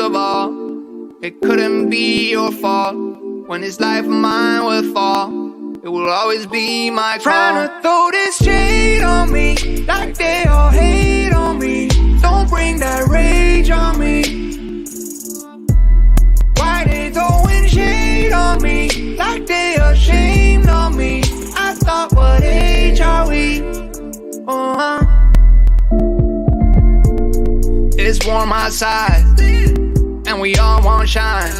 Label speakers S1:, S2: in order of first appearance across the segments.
S1: of all. It couldn't be your fault. When this life of mine will fall, it will always be my call. Trying to throw this shade on me, like they all hate on me. Don't bring that rage on me. Why they throwing shade on me, like they ashamed of me? I thought, what age are we? It's warm outside, and we all want shine.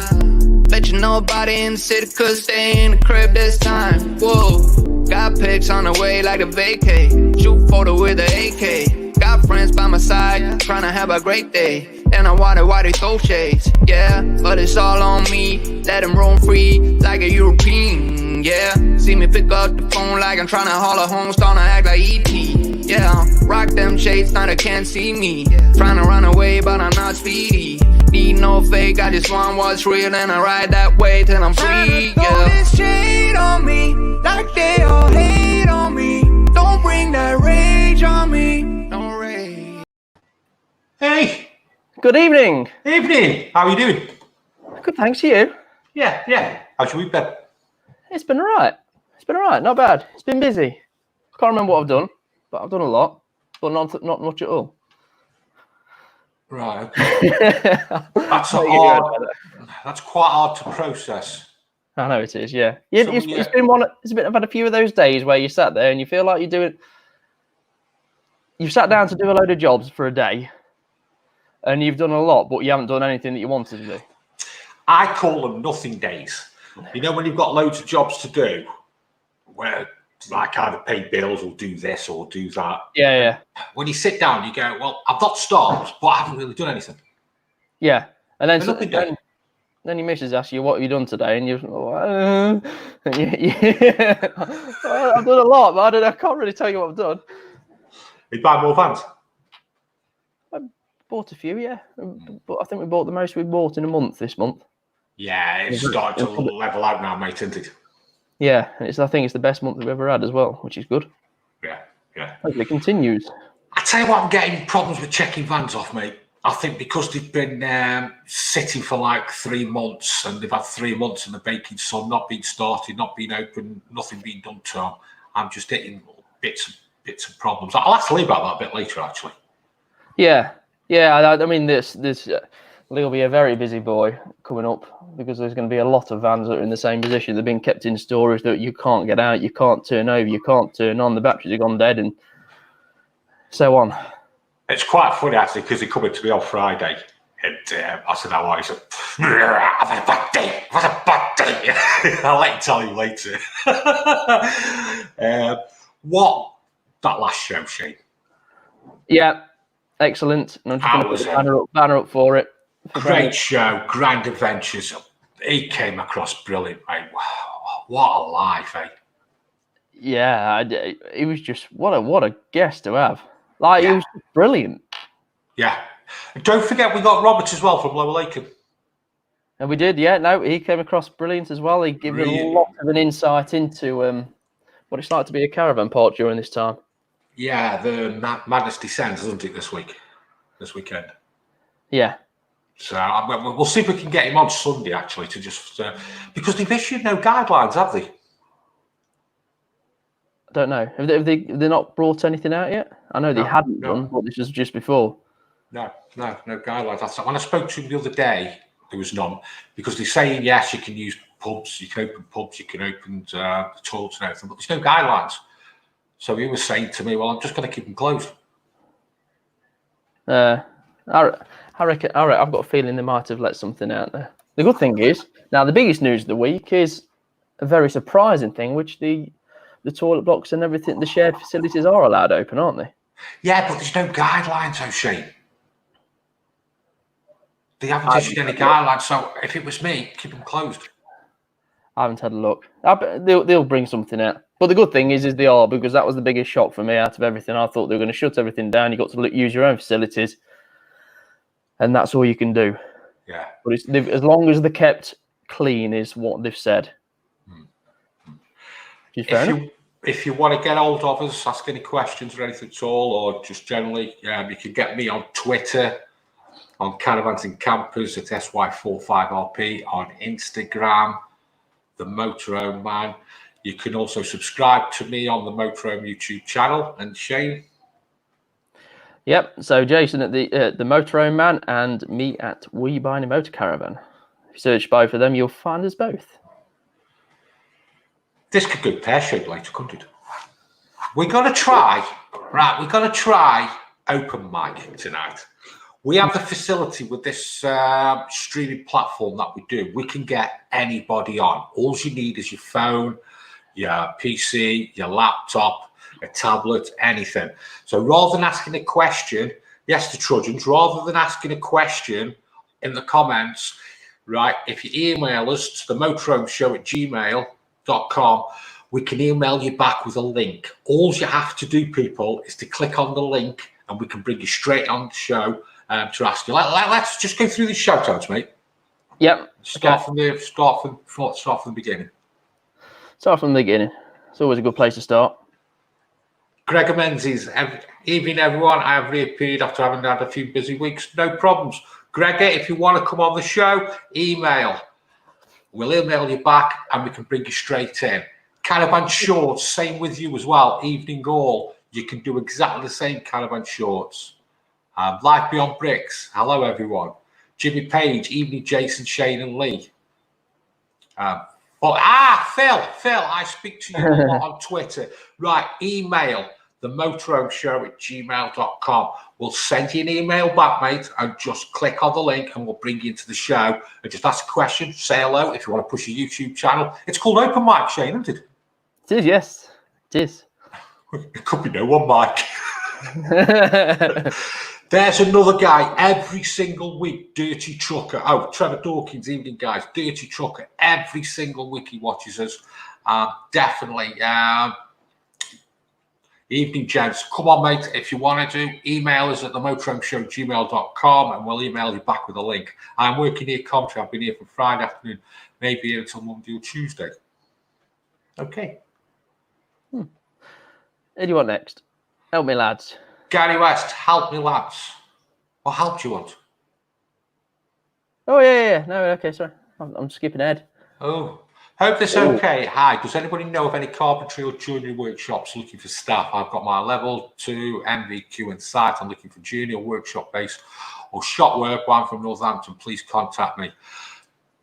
S1: Bet you nobody in the city could stay in the crib this time. Whoa, got pics on the way like a vacay. Shoot photo with an AK. Got friends by my side, trying to have a great day. And I wonder why they throw shades, yeah. But it's all on me, let them roam free like a European, yeah. See me pick up the phone like I'm trying to haul a home, starting to act like E.T., yeah. Rock them shades, now they can't see me. Trying to run away, but I'm not speedy. Need no fake, I just want what's real, and I ride that way till I'm free, yeah. Throw this shade on me, like they all hate on me. Don't bring that rage on me, no rage.
S2: Hey!
S3: Good evening.
S2: Evening. How are you doing?
S3: Good, thanks. You?
S2: Yeah. How's your week been?
S3: It's been alright. Not bad. It's been busy. I can't remember what I've done, but I've done a lot, but not much at all.
S2: Right. Okay. That's quite hard to process.
S3: I know it is. Yeah. It's been one. I've had a few of those days where you sat there and you feel like you're doing. You've sat down to do a load of jobs for a day. And you've done a lot, but you haven't done anything that you wanted to do.
S2: I call them nothing days. You know, when you've got loads of jobs to do, where like either pay bills or do this or do that.
S3: Yeah.
S2: When you sit down, you go, well, I've not stopped, but I haven't really done anything.
S3: Yeah. And then your missus asks you, what have you done today? And you're I've done a lot, but I can't really tell you what I've done.
S2: You buy more vans?
S3: Bought a few, yeah. But I think we bought the most we've bought in a month this month.
S2: Yeah, it's starting to level out now, mate, isn't it?
S3: Yeah, I think it's the best month we've ever had as well, which is good.
S2: Yeah.
S3: Hopefully it continues.
S2: I tell you what, I'm getting problems with checking vans off, mate. I think because they've been sitting for like 3 months, and they've had 3 months in the baking sun, not been started, not been open, nothing being done to them. I'm just hitting bits of problems. I'll have to leave about that a bit later, actually.
S3: Yeah, I mean, Lee'll be a very busy boy coming up because there's going to be a lot of vans that are in the same position. They've been kept in storage that you can't get out, you can't turn over, you can't turn on, the batteries have gone dead, and so on. It's
S2: quite funny, actually, because he come in to me on Friday, and I said, how are you? He said, I've had a bad day. I'll let you tell you later. What that last show, Shane?
S3: Yeah. Excellent. And I'm just going to put the banner up for it.
S2: Great show, grand adventures. He came across brilliant, mate. Wow, what a life, eh?
S3: Yeah, he was just what a guest to have. He was brilliant.
S2: Yeah. And don't forget, we got Robert as well from Lower Laken.
S3: And we did, yeah. No, he came across brilliant as well. He gave a lot of an insight into what it's like to be a caravan park during this time. Yeah,
S2: the madness descends, doesn't it, this weekend?
S3: Yeah.
S2: So we'll see if we can get him on Sunday, actually, to just because they've issued no guidelines, have they?
S3: I don't know. Have they not brought anything out yet? I know they hadn't done, but this was just before.
S2: No guidelines. When I spoke to him the other day, there was none, because they're saying, yes, you can use pubs, you can open pubs, you can open the toilets and everything, but there's no guidelines. So he was saying to me, well, I'm just going to keep them closed.
S3: I reckon, I've got a feeling they might have let something out there. The good thing is, now the biggest news of the week is a very surprising thing, which the toilet blocks and everything, the shared facilities are allowed open, aren't they?
S2: Yeah, but there's no guidelines, O'Shea. They haven't issued any guidelines, so if it was me, keep them closed.
S3: I haven't had a look. They'll bring something out. But the good thing is they are, because that was the biggest shock for me out of everything. I thought they were going to shut everything down. You got to use your own facilities, and that's all you can do.
S2: Yeah.
S3: But as long as they're kept clean, is what they've said.
S2: If you want to get hold of us, ask any questions or anything at all, or just generally, you can get me on Twitter, on Caravans and Campers at SY45RP, on Instagram, the Motorhome Man. You can also subscribe to me on the Motorhome YouTube channel. And Shane?
S3: Yep, so Jason at the Motorhome Man and me at Buy Any Motorcaravan. If you search both of them, you'll find us both.
S2: This could go pear-shaped later, couldn't it? We're going to try open mic tonight. We have the facility with this streaming platform that we do. We can get anybody on. All you need is your phone, your PC, your laptop, a tablet, anything. So rather than asking a question, yes, the Trojans, rather than asking a question in the comments, right, if you email us to the Motorhome Show at gmail.com, we can email you back with a link. All you have to do, people, is to click on the link and we can bring you straight on the show to ask you. Let's just go through the shout outs, mate.
S3: Yep.
S2: Start from the beginning.
S3: Start from the beginning. It's always a good place to start.
S2: Gregor Menzies, evening everyone. I have reappeared after having had a few busy weeks. No problems. Gregor, if you want to come on the show, email. We'll email you back and we can bring you straight in. Caravan Shorts, same with you as well. Evening all. You can do exactly the same, Caravan Shorts. Life Beyond Bricks. Hello, everyone. Jimmy Page, evening, Jason, Shane, and Lee. Phil, I speak to you a lot on Twitter. Right, email the Motorhome Show at gmail.com. We'll send you an email back, mate, and just click on the link and we'll bring you into the show and just ask a question, say hello if you want to push a YouTube channel. It's called Open Mic, Shane, isn't it?
S3: It is, yes. It is.
S2: It could be no one, Mike. There's another guy every single week, Dirty Trucker. Oh, Trevor Dawkins, evening, guys. Dirty Trucker. Every single week he watches us. Definitely. Evening, gents. Come on, mate. If you want to do, email us at the motorhomeshow@gmail.com and we'll email you back with a link. I'm working here, Commentary. I've been here from Friday afternoon, maybe here until Monday or Tuesday. Okay.
S3: Who do you want next? Help me, lads.
S2: Gary West, help me, lads. What help do you want?
S3: Oh, yeah. No, okay, sorry. I'm skipping ahead.
S2: Oh, hope this okay. Hi, does anybody know of any carpentry or joinery workshops looking for staff? I've got my level 2 MVQ in sight. I'm looking for junior workshop based or shop work. One from Northampton. Please contact me.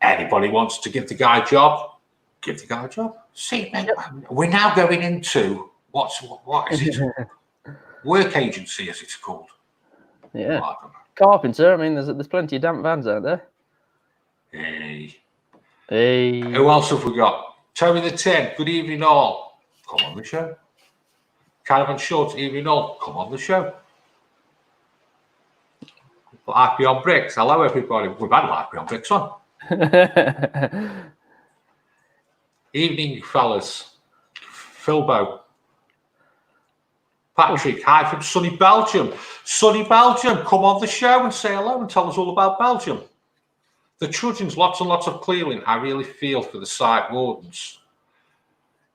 S2: Anybody wants to give the guy a job? Give the guy a job. See, mate, we're now going into what is it? Work agency, as it's called.
S3: Yeah. Oh, carpenter. I mean, there's plenty of damp vans out there.
S2: Hey.
S3: Who
S2: else have we got? Tony the Tin. Good evening, all. Come on the show. Caravan Shorts. Evening, all. Come on the show. Life Beyond Bricks. Hello, everybody. We've had Life Beyond Bricks on. Evening, fellas. Philbo. Patrick, hi from sunny Belgium. Sunny Belgium, come on the show and say hello and tell us all about Belgium. The Trojans, lots and lots of clearing. I really feel for the site wardens.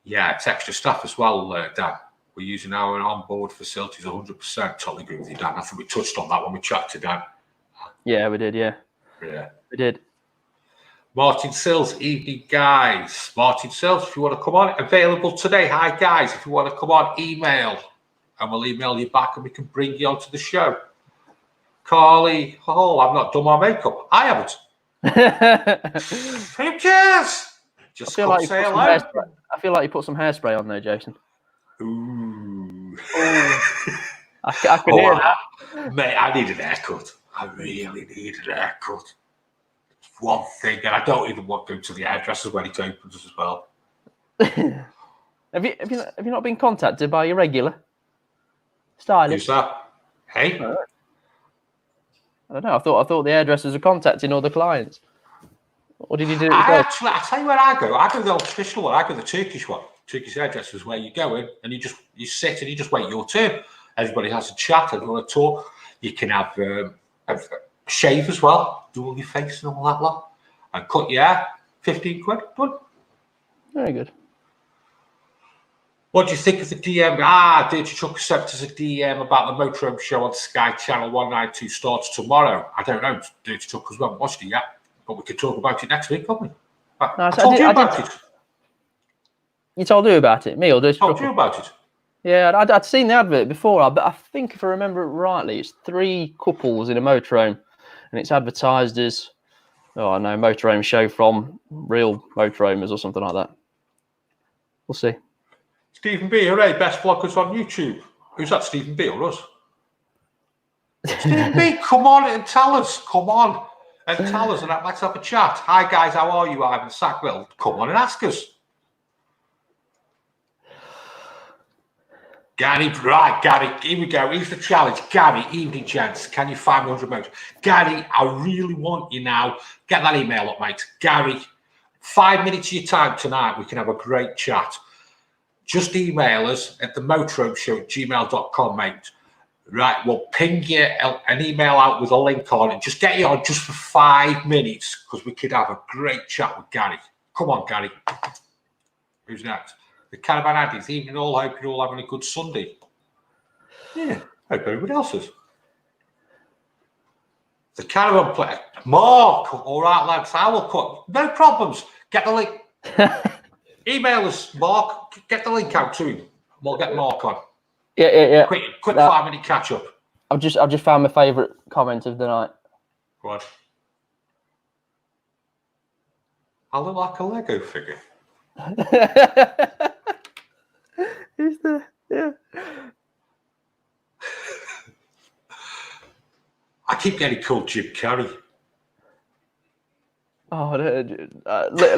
S2: Yeah, it's extra staff as well, Dan. We're using our onboard facilities 100%. Totally agree with you, Dan. I think we touched on that when we chatted to Dan.
S3: Yeah, we did, yeah. We did.
S2: Martin Sills, evening, guys. Martin Sills, if you want to come on, available today. Hi, guys. If you want to come on, email. And we'll email you back and we can bring you onto the show. Carly, I've not done my makeup. I haven't. Who cares? Just come like say hello.
S3: I feel like you put some hairspray on there, Jason.
S2: Ooh.
S3: I can hear that.
S2: Mate, I need an haircut. I really need an haircut. It's one thing, and I don't even want to go to the hairdresser when it opens as well.
S3: Have you not been contacted by your regular stylist?
S2: Who's that? Hey?
S3: I don't know. I thought the hairdressers are contacting all the clients. What did you do?
S2: I tell you where I go. I go the old traditional one. I go the Turkish one. Turkish hairdressers, where you go in and you sit and you just wait your turn. Everybody has a chat. If you want to talk, you can have a shave as well. Do all your face and all that lot. And cut your hair. 15 quid. Done.
S3: Very good.
S2: What do you think of the DM? Dirty Trucker sent us a DM about the Motorhome Show on Sky Channel 192 starts tomorrow. I don't know. Dirty Truckers won't watch it yet, but we could talk about it next week, can't we? I told you about it.
S3: You told you about it? Me or Dirty Trucker?
S2: I told you about it.
S3: Yeah, I'd seen the advert before, but I think if I remember it rightly, it's 3 couples in a motorhome, and it's advertised as, Motorhome Show from real motorhomers or something like that. We'll see. Stephen
S2: B, hooray, best vloggers on YouTube. Who's that, Stephen B or us? Stephen B, come on and tell us. Come on and tell us, and let's have a chat. Hi, guys, how are you, Ivan Sackville? Come on and ask us. Gary, right, Gary, here we go. Here's the challenge. Gary, evening, gents. Can you find 100 modes? Gary, I really want you now. Get that email up, mate. Gary, 5 minutes of your time tonight. We can have a great chat. Just email us at themotorhomeshow@gmail.com, mate. Right, we'll ping you an email out with a link on it. Just get you on just for 5 minutes because we could have a great chat with Gary. Come on, Gary. Who's next? The Caravan Addies. Evening all. Hope you're all having a good Sunday. Yeah, hope everybody else is. The Caravan player. Mark. All right, lads. I will cut. No problems. Get the link. Email us, Mark. Get the link out to him. We'll get Mark on.
S3: Yeah.
S2: Quick 5-minute catch up.
S3: I've just found my favourite comment of the night.
S2: Go on. I look like a Lego figure.
S3: Who's the? Yeah.
S2: I keep getting called Jim Carrey.
S3: Oh,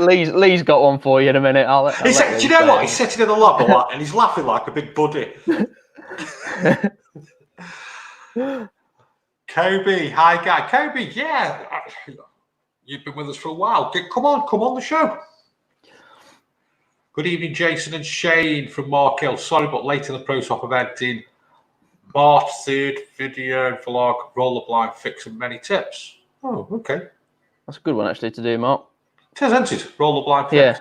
S3: Lee's got one for you in a minute.
S2: Do you know what? He's sitting in the lab a lot and he's laughing like a big buddy. Kobe, hi guy. Kobe, yeah. You've been with us for a while. Come on the show. Good evening, Jason and Shane from Mark Hill. Sorry, but late in the process of editing. March 3rd video vlog, roller blind fix and many tips. Oh, okay.
S3: That's a good one actually to do, Mark.
S2: It is, isn't it? Roller blind fix.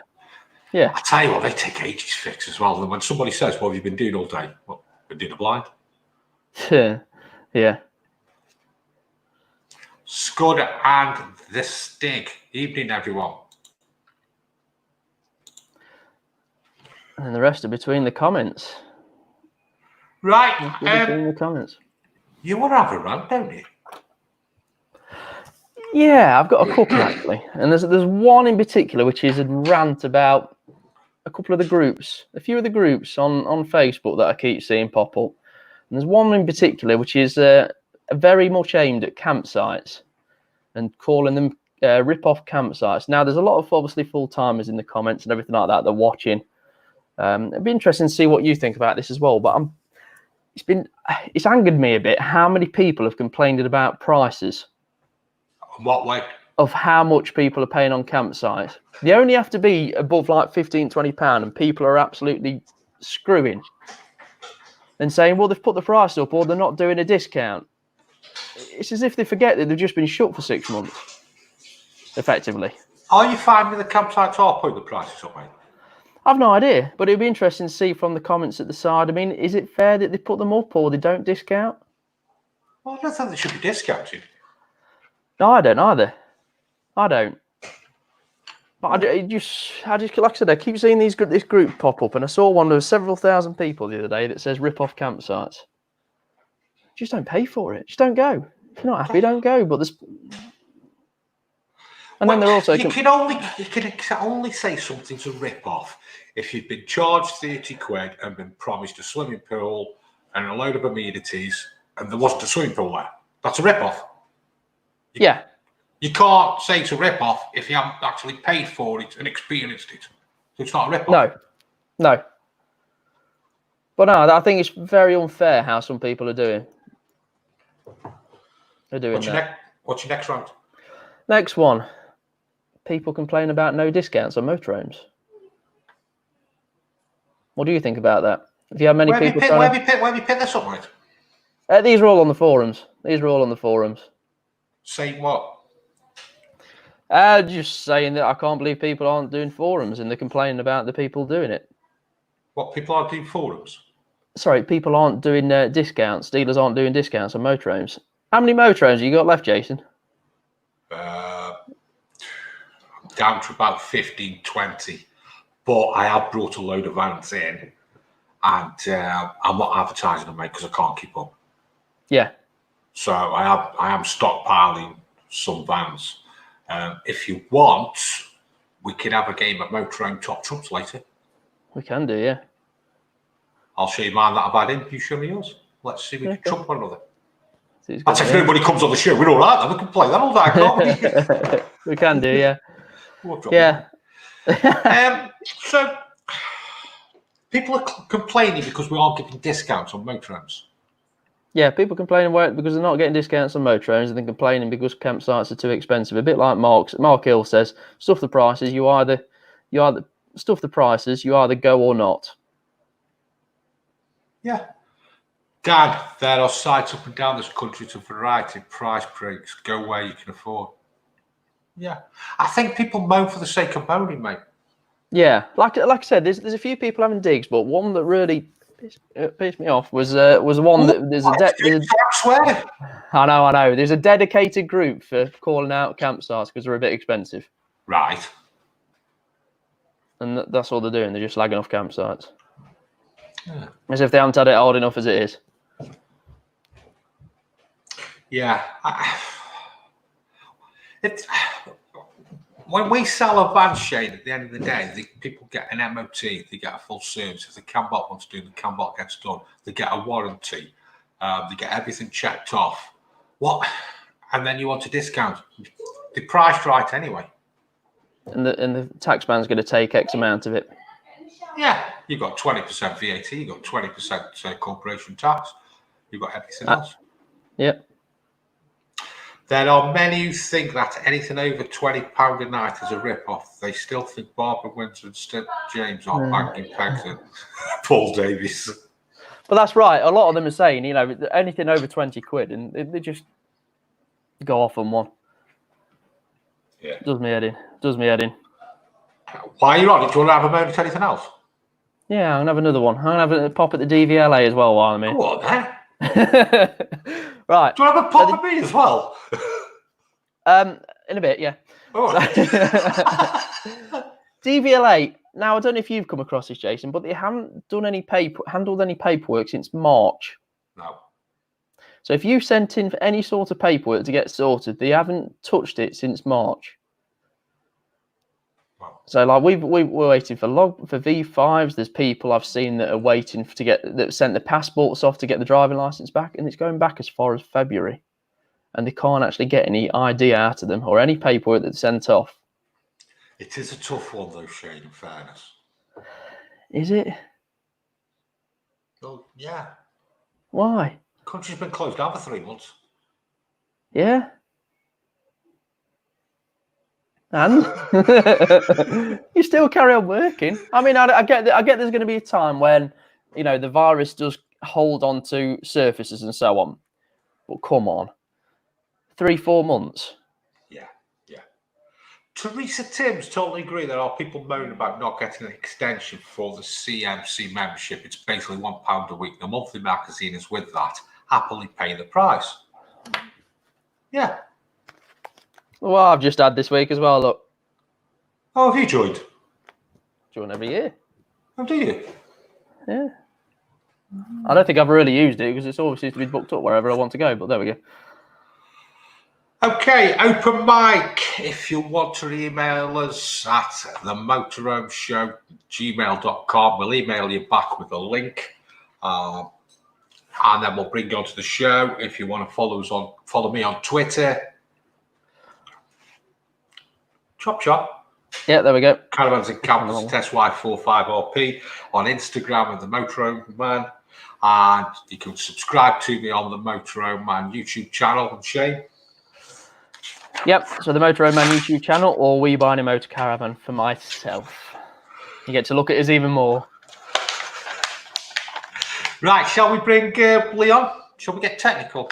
S3: Yeah.
S2: I tell you what, they take ages to fix as well. And when somebody says, "What have you been doing all day?" Well, been doing a blind.
S3: Yeah.
S2: Scud and the Stig. Evening, everyone.
S3: And the rest are between the comments.
S2: Right.
S3: Between the comments.
S2: You want to have a rant, don't you?
S3: Yeah, I've got a couple actually. And there's one in particular which is a rant about a couple of the groups, a few of the groups on Facebook that I keep seeing pop up. And there's one in particular which is very much aimed at campsites and calling them rip-off campsites. Now, there's a lot of obviously full-timers in the comments and everything like that that are watching. It'd be interesting to see what you think about this as well. But it's angered me a bit how many people have complained about prices.
S2: In what way?
S3: Of how much people are paying on campsites. They only have to be above like £15-20 and people are absolutely screwing and saying, well, they've put the price up or they're not doing a discount. It's as if they forget that they've just been shut for 6 months, effectively.
S2: Are you finding the campsites are putting the prices up, mate?
S3: I've no idea, but it'd be interesting to see from the comments at the side. I mean, is it fair that they put them up or they don't discount?
S2: Well, I don't think they should be discounted.
S3: No, I don't either. I don't. But I just like I said, I keep seeing this group pop up, and I saw one of several thousand people the other day that says rip off campsites. Just don't pay for it. Just don't go. If you're not happy, don't go. But there's, and then they're also
S2: you can only say something's a rip off if you've been charged 30 quid and been promised a swimming pool and a load of amenities, and there wasn't a swimming pool there. That's a rip off.
S3: Yeah. You
S2: can't say it's a rip-off if you haven't actually paid for it and experienced it. So it's not a rip-off.
S3: No. But no, I think it's very unfair how some people are doing.
S2: What's your next round?
S3: Next one. People complain about no discounts on motorhomes. What do you think about that? Have you had many people...
S2: Where have you picked this up, mate?
S3: These are all on the forums.
S2: Saying what?
S3: Just saying that I can't believe people aren't doing forums and they're complaining about the people doing it.
S2: What people are doing forums?
S3: Sorry, people aren't doing discounts. Dealers aren't doing discounts on motorhomes. How many motorhomes have you got left, Jason?
S2: I'm down to about 15, 20. But I have brought a load of vans in, and I'm not advertising them, mate, because I can't keep up.
S3: Yeah.
S2: So I am stockpiling some vans. If you want, we could have a game at Motorhome Top Trumps later.
S3: We can do, yeah.
S2: I'll show you mine that I've had in. You show me yours. Let's see if we can trump one another. That's if
S3: yeah.
S2: nobody comes on the show. We're all right then. We can play that all day, can't we?
S3: We can do, yeah.
S2: So people are complaining because we aren't giving discounts on motorhomes.
S3: Yeah, people complaining because they're not getting discounts on motorhomes, and then complaining because campsites are too expensive. A bit like Mark Hill says, stuff the prices. You either stuff the prices. You either go or not.
S2: Yeah. Dan, there are sites up and down this country to variety of price breaks. Go where you can afford. Yeah. I think people moan for the sake of moaning, mate. Yeah,
S3: like I said, there's a few people having digs, but one that really pissed me off was one that
S2: I swear.
S3: I know. There's a dedicated group for calling out campsites because they're a bit expensive.
S2: Right.
S3: And that's all they're doing. They're just slagging off campsites. Yeah. As if they haven't had it hard enough as it is.
S2: Yeah. When we sell a van shade at the end of the day, people get an MOT, they get a full service. If the CAMBOT wants to do, the CAMBOT gets done. They get a warranty. They get everything checked off. What? And then you want a discount. They're priced right anyway.
S3: And the tax man's going to take X amount of it.
S2: Yeah. You've got 20% VAT, you've got 20% corporation tax, you've got everything else.
S3: Yep.
S2: There are many who think that anything over £20 a night is a rip-off. They still think Barbara Windsor and St James are banging pegs at Paul Davies.
S3: But that's right. A lot of them are saying, anything over 20 quid, and they just go off on one.
S2: Yeah.
S3: Does me head in.
S2: Why are you on it? Do you want to have a moment at anything else?
S3: Yeah, I'm going to have another one. I'm going to have a pop at the DVLA as well while I'm here.
S2: Go on, then.
S3: Right.
S2: Do you want to have a pop at me as well?
S3: In a bit, yeah.
S2: Oh.
S3: DVLA. Now, I don't know if you've come across this, Jason, but they haven't handled any paperwork since March.
S2: No.
S3: So if you sent in for any sort of paperwork to get sorted, they haven't touched it since March.
S2: Wow.
S3: So like we're waiting for V5s. There's people I've seen that are waiting that sent the passports off to get the driving license back, and it's going back as far as February, and they can't actually get any ID out of them or any paperwork that's sent off.
S2: It is a tough one, though, Shane, in fairness.
S3: Is it?
S2: Well, yeah.
S3: Why?
S2: The country's been closed down for 3 months.
S3: Yeah. And you still carry on working. I mean, I get there's going to be a time when, the virus does hold on to surfaces and so on. But come on. 3-4 months.
S2: Yeah. Teresa Timms totally agree. There are people moaning about not getting an extension for the CMC membership. It's basically £1 a week. The monthly magazine is with that. Happily pay the price. Yeah.
S3: Well, I've just had this week as well, look.
S2: Oh, have you joined?
S3: Join every year.
S2: Oh, do you?
S3: Yeah. I don't think I've really used it because it's always seems to be booked up wherever I want to go, but there we go.
S2: Okay, open mic. If you want to email us at the Motorhome Show, gmail.com, we'll email you back with a link. And then we'll bring you onto the show. If you want to follow me on Twitter. Chop.
S3: Yeah, there we go.
S2: Caravans and Caravans, SY45RP on Instagram and the Motorhome Man. And you can subscribe to me on the Motorhome Man YouTube channel. And Shane?
S3: Yep, so the Motorhome Man YouTube channel, or We Buy Any Motorcaravan for myself. You get to look at us even more.
S2: Right, shall we bring Leon? Shall we get technical?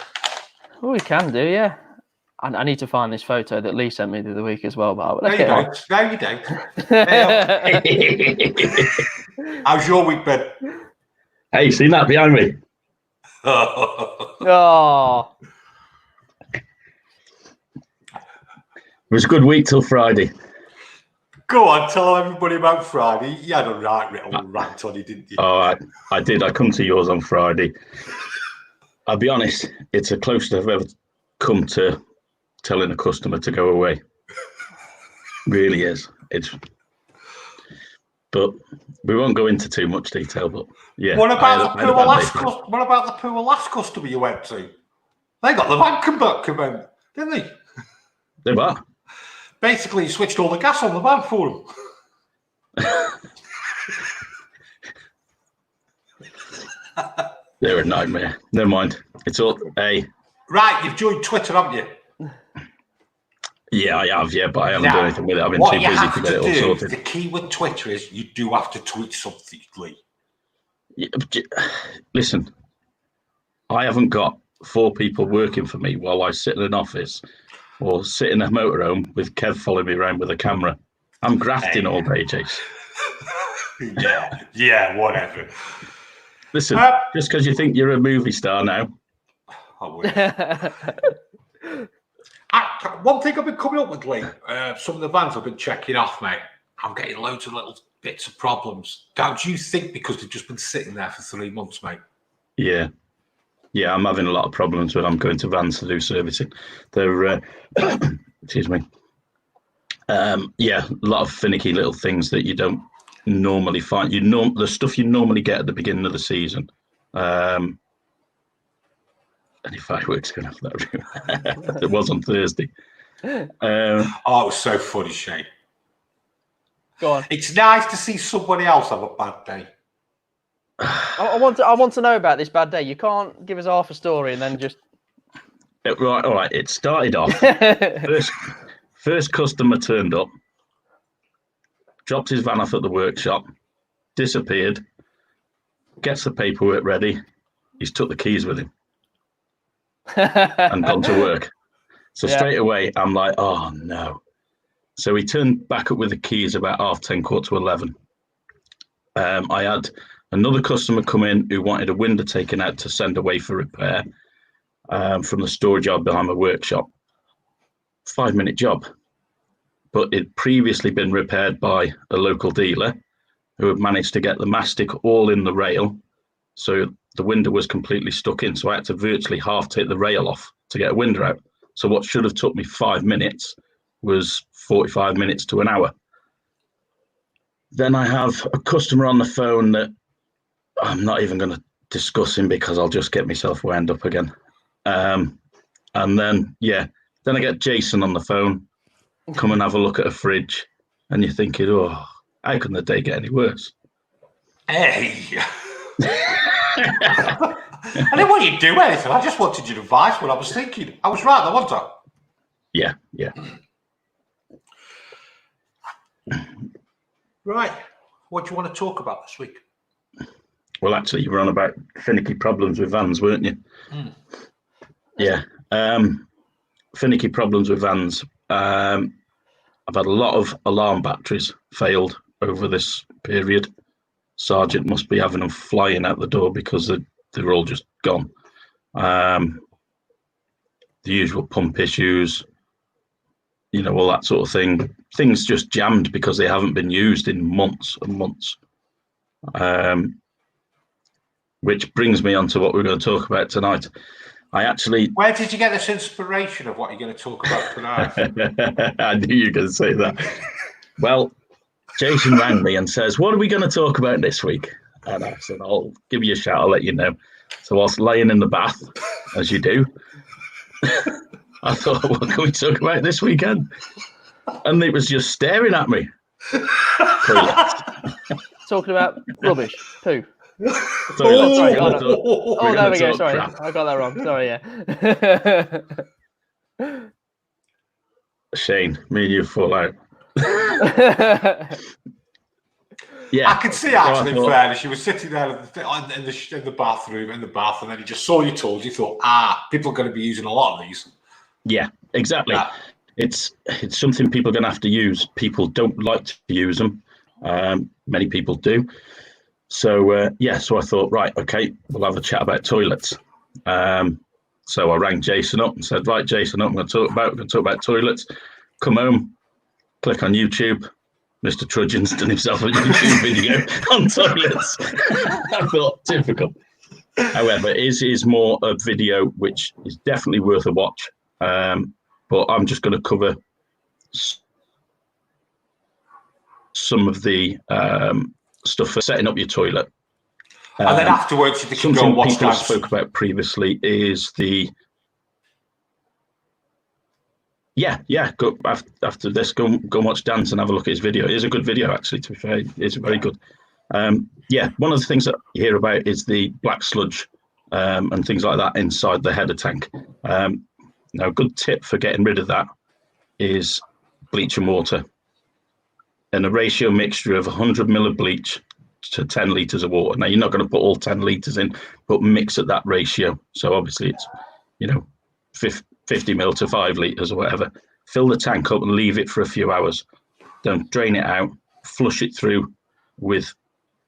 S3: Oh, we can do, yeah. I need to find this photo that Lee sent me the other week as well. But
S2: No, you don't. How's your week been?
S4: Hey, you seen that behind me?
S3: Oh,
S4: It was a good week till Friday.
S2: Go on, tell everybody about Friday. You had a right little rant on it, didn't you?
S4: Oh, I did. I come to yours on Friday. I'll be honest, it's the closest I've ever come to telling a customer to go away. Really is. But we won't go into too much detail. But yeah.
S2: What about the poor last customer you went to? They got the van come, didn't they?
S4: They what?
S2: Basically, you switched all the gas on the van for them.
S4: They're a nightmare. Never mind. It's all. Hey.
S2: Right, you've joined Twitter, haven't you?
S4: Yeah, I have. Yeah, but I haven't done anything with it. I've been too busy to get it all sorted.
S2: The key with Twitter is you do have to tweet something, Lee.
S4: Yeah, listen, I haven't got 4 people working for me while I sit in an office or sit in a motorhome with Kev following me around with a camera. I'm grafting all day, Jace.
S2: yeah, whatever.
S4: Listen, just because you think you're a movie star now.
S2: I will. One thing I've been coming up with, Lee, some of the vans I've been checking off, mate, I'm getting loads of little bits of problems. Don't you think because they've just been sitting there for 3 months, mate?
S4: Yeah. Yeah, I'm having a lot of problems when I'm going to vans to do servicing. They're, excuse me. Yeah, a lot of finicky little things that you don't normally find. The stuff you normally get at the beginning of the season. Any fireworks going off that room? It was on Thursday.
S2: It was so funny, Shane.
S3: go on.
S2: It's nice to see somebody else have a bad day.
S3: I want to know about this bad day. You can't give us half a story and then just.
S4: Right, all right. It started off. First customer turned up, dropped his van off at the workshop, disappeared, gets the paperwork ready. He's took the keys with him and gone to work. So straight away, I'm like, oh no. So he turned back up with the keys about 10:30, 11:15. I had another customer come in who wanted a window taken out to send away for repair from the storage yard behind my workshop. 5-minute job. But it'd previously been repaired by a local dealer who had managed to get the mastic all in the rail. So the window was completely stuck in. So I had to virtually half take the rail off to get a window out. So what should have took me 5 minutes was 45 minutes to an hour. Then I have a customer on the phone that I'm not even going to discuss him because I'll just get myself wound up again. And then I get Jason on the phone, come and have a look at a fridge, and you're thinking, oh, how can the day get any worse?
S2: Hey. I didn't want you to do anything. I just wanted your advice what I was thinking. I was right, wasn't I?
S4: Yeah.
S2: Right. What do you want to talk about this week?
S4: Well, actually, you were on about finicky problems with vans, weren't you?
S2: Mm.
S4: Yeah. Finicky problems with vans. I've had a lot of alarm batteries failed over this period. Sergeant must be having them flying out the door because they're all just gone. The usual pump issues, all that sort of thing. Things just jammed because they haven't been used in months and months. Which brings me on to what we're going to talk about tonight.
S2: Where did you get this inspiration of what you're going to talk about tonight?
S4: I knew you were going to say that. Well, Jason rang me and says, what are we going to talk about this week? And I said, I'll give you a shout, I'll let you know. So whilst laying in the bath, as you do, I thought, what can we talk about this weekend? And it was just staring at me.
S3: Talking about rubbish, poo.
S4: Sorry,
S3: there we go. Sorry,
S4: crap.
S3: I got that wrong. Sorry, yeah.
S4: Shane, me and you fall out.
S2: Yeah, I can see actually. In fairness, you were sitting there in the bathroom in the bath, and then you just saw your tools. You thought, people are going to be using a lot of these.
S4: Yeah, exactly. It's something people are going to have to use. People don't like to use them. Many people do. So so I thought, right, okay, we'll have a chat about toilets. So I rang Jason up and said, right, Jason, we're going to talk about toilets. Come home, click on YouTube. Mr. Trudgeon's done himself a YouTube video on toilets. I thought, typical. However, it is more a video which is definitely worth a watch. But I'm just going to cover some of the stuff for setting up your toilet.
S2: And then afterwards, you can go and watch
S4: people
S2: dance.
S4: Spoke about previously is the go after this, go and watch Dance and have a look at his video. It is a good video, actually. To be fair, it's very good. One of the things that you hear about is the black sludge and things like that inside the header tank. Now, a good tip for getting rid of that is bleach and water, and a ratio mixture of 100 ml of bleach to 10 litres of water. Now, you're not going to put all 10 litres in, but mix at that ratio. So obviously it's, 50 ml to 5 litres or whatever. Fill the tank up and leave it for a few hours. Then drain it out, flush it through with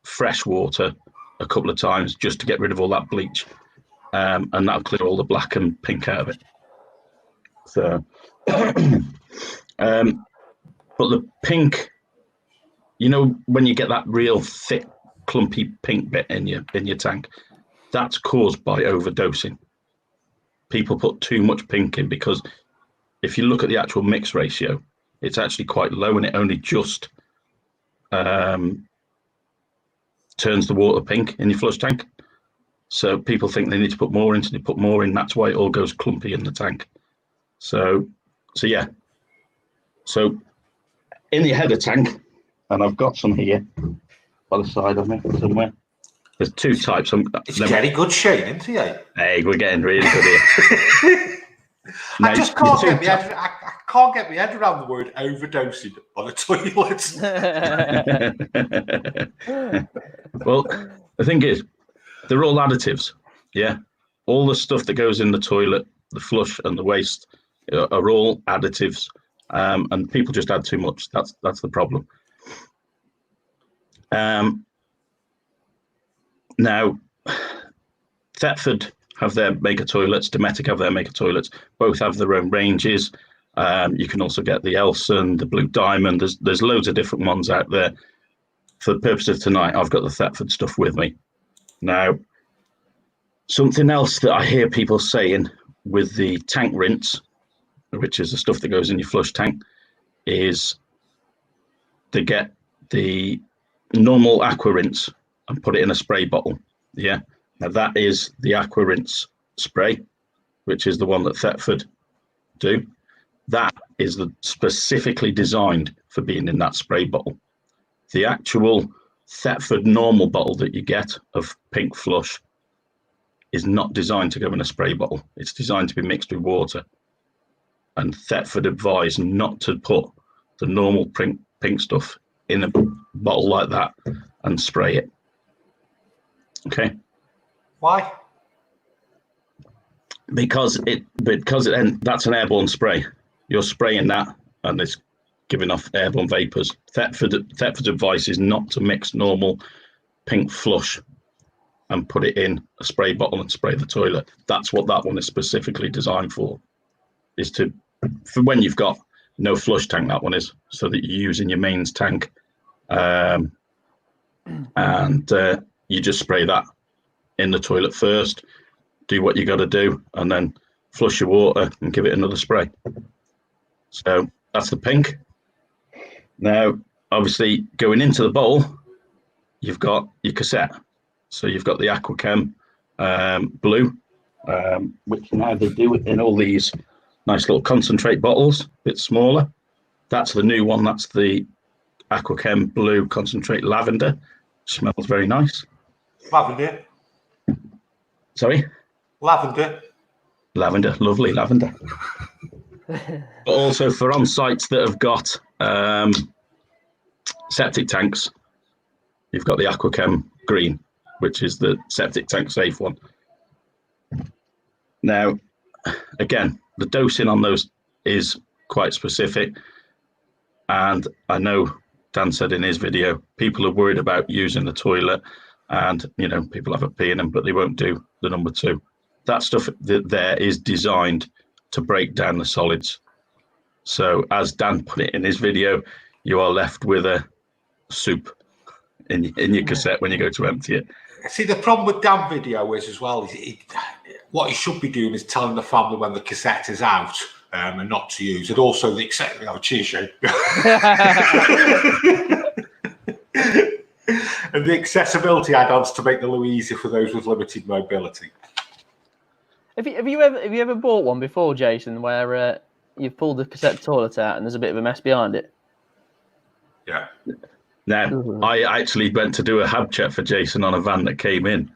S4: fresh water a couple of times just to get rid of all that bleach. And that'll clear all the black and pink out of it. So, but the pink, when you get that real thick, clumpy pink bit in your tank, that's caused by overdosing. People put too much pink in because if you look at the actual mix ratio, it's actually quite low and it only just turns the water pink in your flush tank. So people think they need to put more in, so they put more in. That's why it all goes clumpy in the tank. So in the header tank, and I've got some here by the side of me somewhere. There's two types.
S2: It's getting good shade, isn't it?
S4: Hey, we're getting really good here.
S2: I just can't get my head around the word overdosing on a toilet.
S4: Well, the thing is, they're all additives. Yeah, all the stuff that goes in the toilet, the flush and the waste, are all additives, and people just add too much. That's the problem. Now, Thetford have their mega toilets, Dometic have their mega toilets. Both have their own ranges. You can also get the Elson, the Blue Diamond. There's loads of different ones out there. For the purpose of tonight, I've got the Thetford stuff with me. Now, something else that I hear people saying with the tank rinse, which is the stuff that goes in your flush tank, is to get the normal aqua rinse and put it in a spray bottle. Yeah. Now that is the aqua rinse spray, which is the one that Thetford do. That is specifically designed for being in that spray bottle. The actual Thetford normal bottle that you get of pink flush is not designed to go in a spray bottle. It's designed to be mixed with water. And Thetford advise not to put the normal pink stuff in a bottle like that and spray it. Okay.
S2: Why?
S4: Because that's an airborne spray. You're spraying that and it's giving off airborne vapors. Thetford's advice is not to mix normal pink flush and put it in a spray bottle and spray the toilet. That's what that one is specifically designed for. Is for when you've got no flush tank, that one is, so that you use in your mains tank, and you just spray that in the toilet first, do what you got to do, and then flush your water and give it another spray. So that's the pink. Now, obviously, going into the bowl, you've got your cassette. So you've got the Aquachem blue, which now they do it in all these nice little concentrate bottles, a bit smaller. That's the new one. That's the Aquachem blue concentrate lavender. Smells very nice.
S2: Lavender.
S4: Sorry?
S2: Lavender.
S4: Lavender, lovely lavender. But also for on sites that have got septic tanks, you've got the Aquachem green, which is the septic tank safe one. Now, again, the dosing on those is quite specific. And I know Dan said in his video, people are worried about using the toilet and people have a pee in them, but they won't do the number 2. That stuff there is designed to break down the solids. So as Dan put it in his video, you are left with a soup in your cassette when you go to empty it.
S2: See, the problem with Dan video is what he should be doing is telling the family when the cassette is out and not to use it. Also, the cheers, Shane. And the accessibility add-ons to make the loo easier for those with limited mobility.
S3: Have you ever bought one before, Jason, where you've pulled the cassette toilet out and there's a bit of a mess behind it?
S2: Yeah.
S4: Now, I actually went to do a hab check for Jason on a van that came in,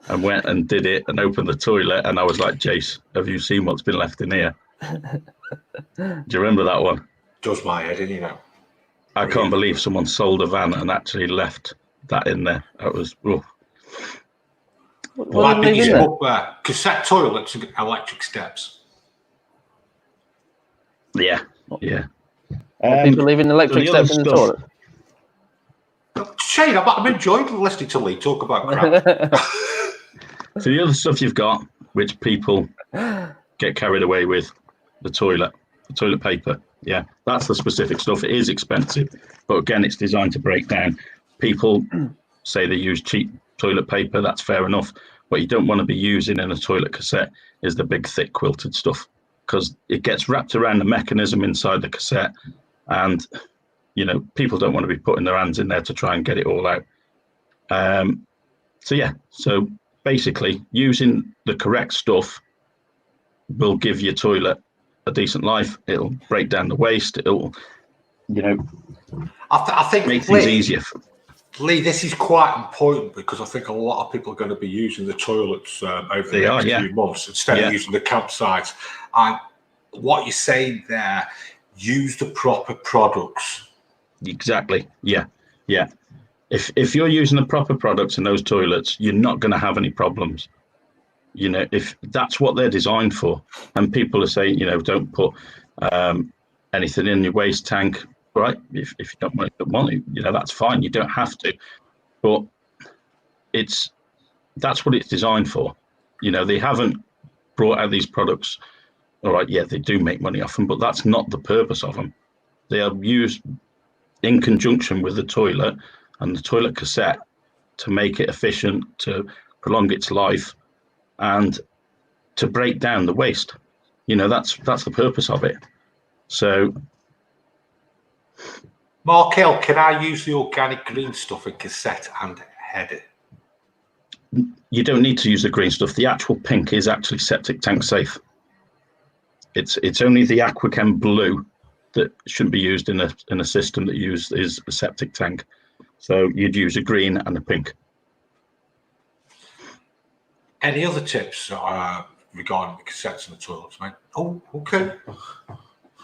S4: and went and did it and opened the toilet, and I was like, Jace, have you seen what's been left in here? Do you remember that one?
S2: Does my head in,
S4: I can't believe someone sold a van and actually left that in there. That was oof.
S2: Well, I think he's up cassette toilets and electric steps.
S4: Yeah.
S3: People leaving electric steps in the toilet.
S2: Shane, I'm enjoying listening to Lee talk about crap.
S4: So the other stuff you've got, which people get carried away with, the toilet paper. Yeah, that's the specific stuff. It is expensive, but again, it's designed to break down. People say they use cheap toilet paper. That's fair enough. What you don't want to be using in a toilet cassette is the big, thick quilted stuff, because it gets wrapped around the mechanism inside the cassette, and people don't want to be putting their hands in there to try and get it all out. So basically, using the correct stuff will give your toilet a decent life. It'll break down the waste. It'll,
S2: I think
S4: make things easier.
S2: Lee, this is quite important because I think a lot of people are going to be using the toilets over the next few months instead of using the campsites. And what you're saying there, use the proper products.
S4: Exactly. Yeah. If you're using the proper products in those toilets, you're not going to have any problems. If that's what they're designed for. And people are saying, don't put anything in your waste tank. Right? If you don't want it, that's fine. You don't have to. But that's what it's designed for. They haven't brought out these products. All right, yeah, they do make money off them, but that's not the purpose of them. They are used in conjunction with the toilet and the toilet cassette to make it efficient, to prolong its life, and to break down the waste. That's the purpose of it. So,
S2: Mark Hill, can I use the organic green stuff in cassette and header?
S4: You don't need to use the green stuff. The actual pink is actually septic tank safe. It's only the Aquachem blue that shouldn't be used in a system that is a septic tank. So you'd use a green and a pink.
S2: Any other tips regarding the cassettes and the toilets, mate? Oh, okay.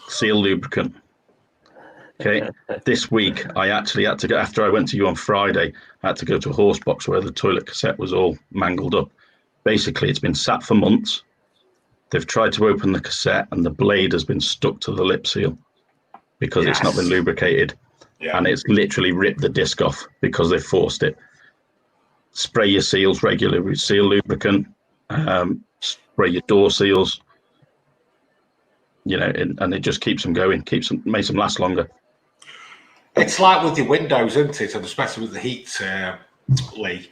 S4: Seal lubricant. Okay. This week I actually had to go, after I went to you on Friday, I had to go to a horse box where the toilet cassette was all mangled up. Basically, it's been sat for months. They've tried to open the cassette and the blade has been stuck to the lip seal because it's not been lubricated. Yeah. And it's literally ripped the disc off because they've forced it. Spray your seals regularly with seal lubricant, spray your door seals, and it just keeps them going, makes them last longer.
S2: It's like with your windows, isn't it? And especially with the heat, Lee,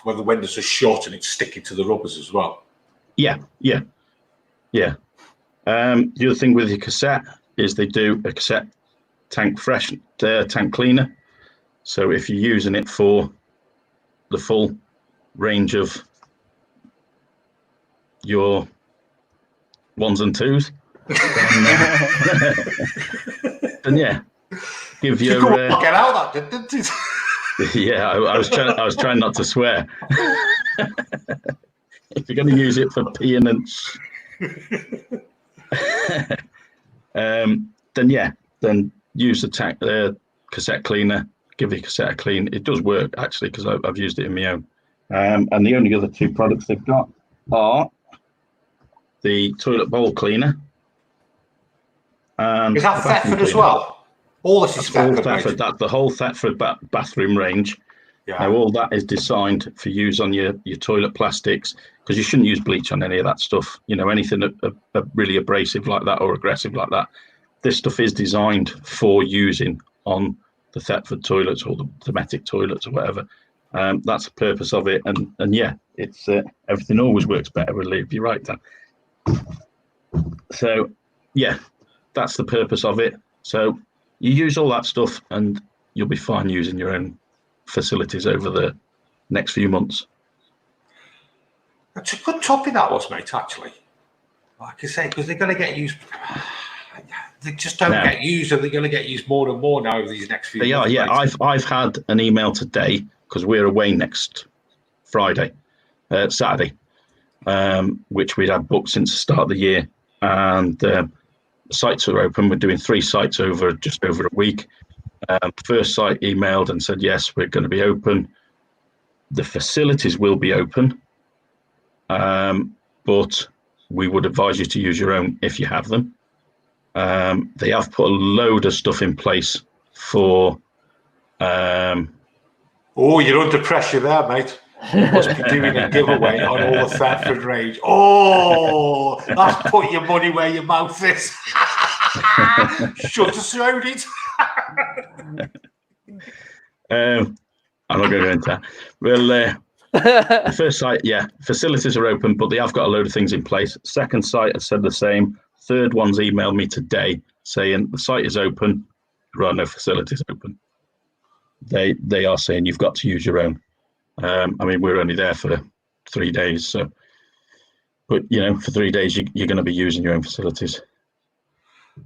S2: when the windows are shut and it's sticking to the rubbers as well. Yeah. The other thing with your cassette is they do a cassette tank cleaner. So if you're using it for the full range of your ones and twos, then give your get out that didn't it?
S4: Yeah, I was trying not to swear. If you're going to use it for peeing and then use the cassette cleaner. Give your cassette a clean. It does work actually because I've used it in my own. And the only other two products they've got are the toilet bowl cleaner. And
S2: is that Thetford as well? All this is Thetford.
S4: That's the whole Thetford bathroom range
S2: Yeah.
S4: Now, all that is designed for use on your toilet plastics, because you shouldn't use bleach on any of that stuff. You know, anything really abrasive like that or aggressive like that. This stuff is designed for using on the Thetford toilets or the Dometic toilets or whatever. That's the purpose of it. And yeah, it's everything always works better with lube. You're right, Dan. So yeah, that's the purpose of it. So you use all that stuff and you'll be fine using your own facilities over the next few months.
S2: It's a good topic that was, mate, actually. Like I say, because they're going to get used. They just don't get used, and they're going to get used more and more now over these next few months.
S4: They are, yeah. Mate. I've had an email today, because we're away next Saturday, which we'd had booked since the start of the year. And the sites are open. We're doing 3 sites over just over a week. First site emailed and said, yes, we're going to be open. The facilities will be open, but we would advise you to use your own if you have them. They have put a load of stuff in place for... oh,
S2: you're under pressure there, mate. You must be doing a giveaway on all the Thetford range. Oh, that's put your money where your mouth is. Should have thrown it.
S4: I'm not going to go into that. Well, the first site, yeah, facilities are open, but they have got a load of things in place. Second site has said the same. Third one's emailed me today saying the site is open. There are no facilities open. They are saying you've got to use your own. I mean, we're only there for 3 days, so. But you know, for 3 days, you're going to be using your own facilities.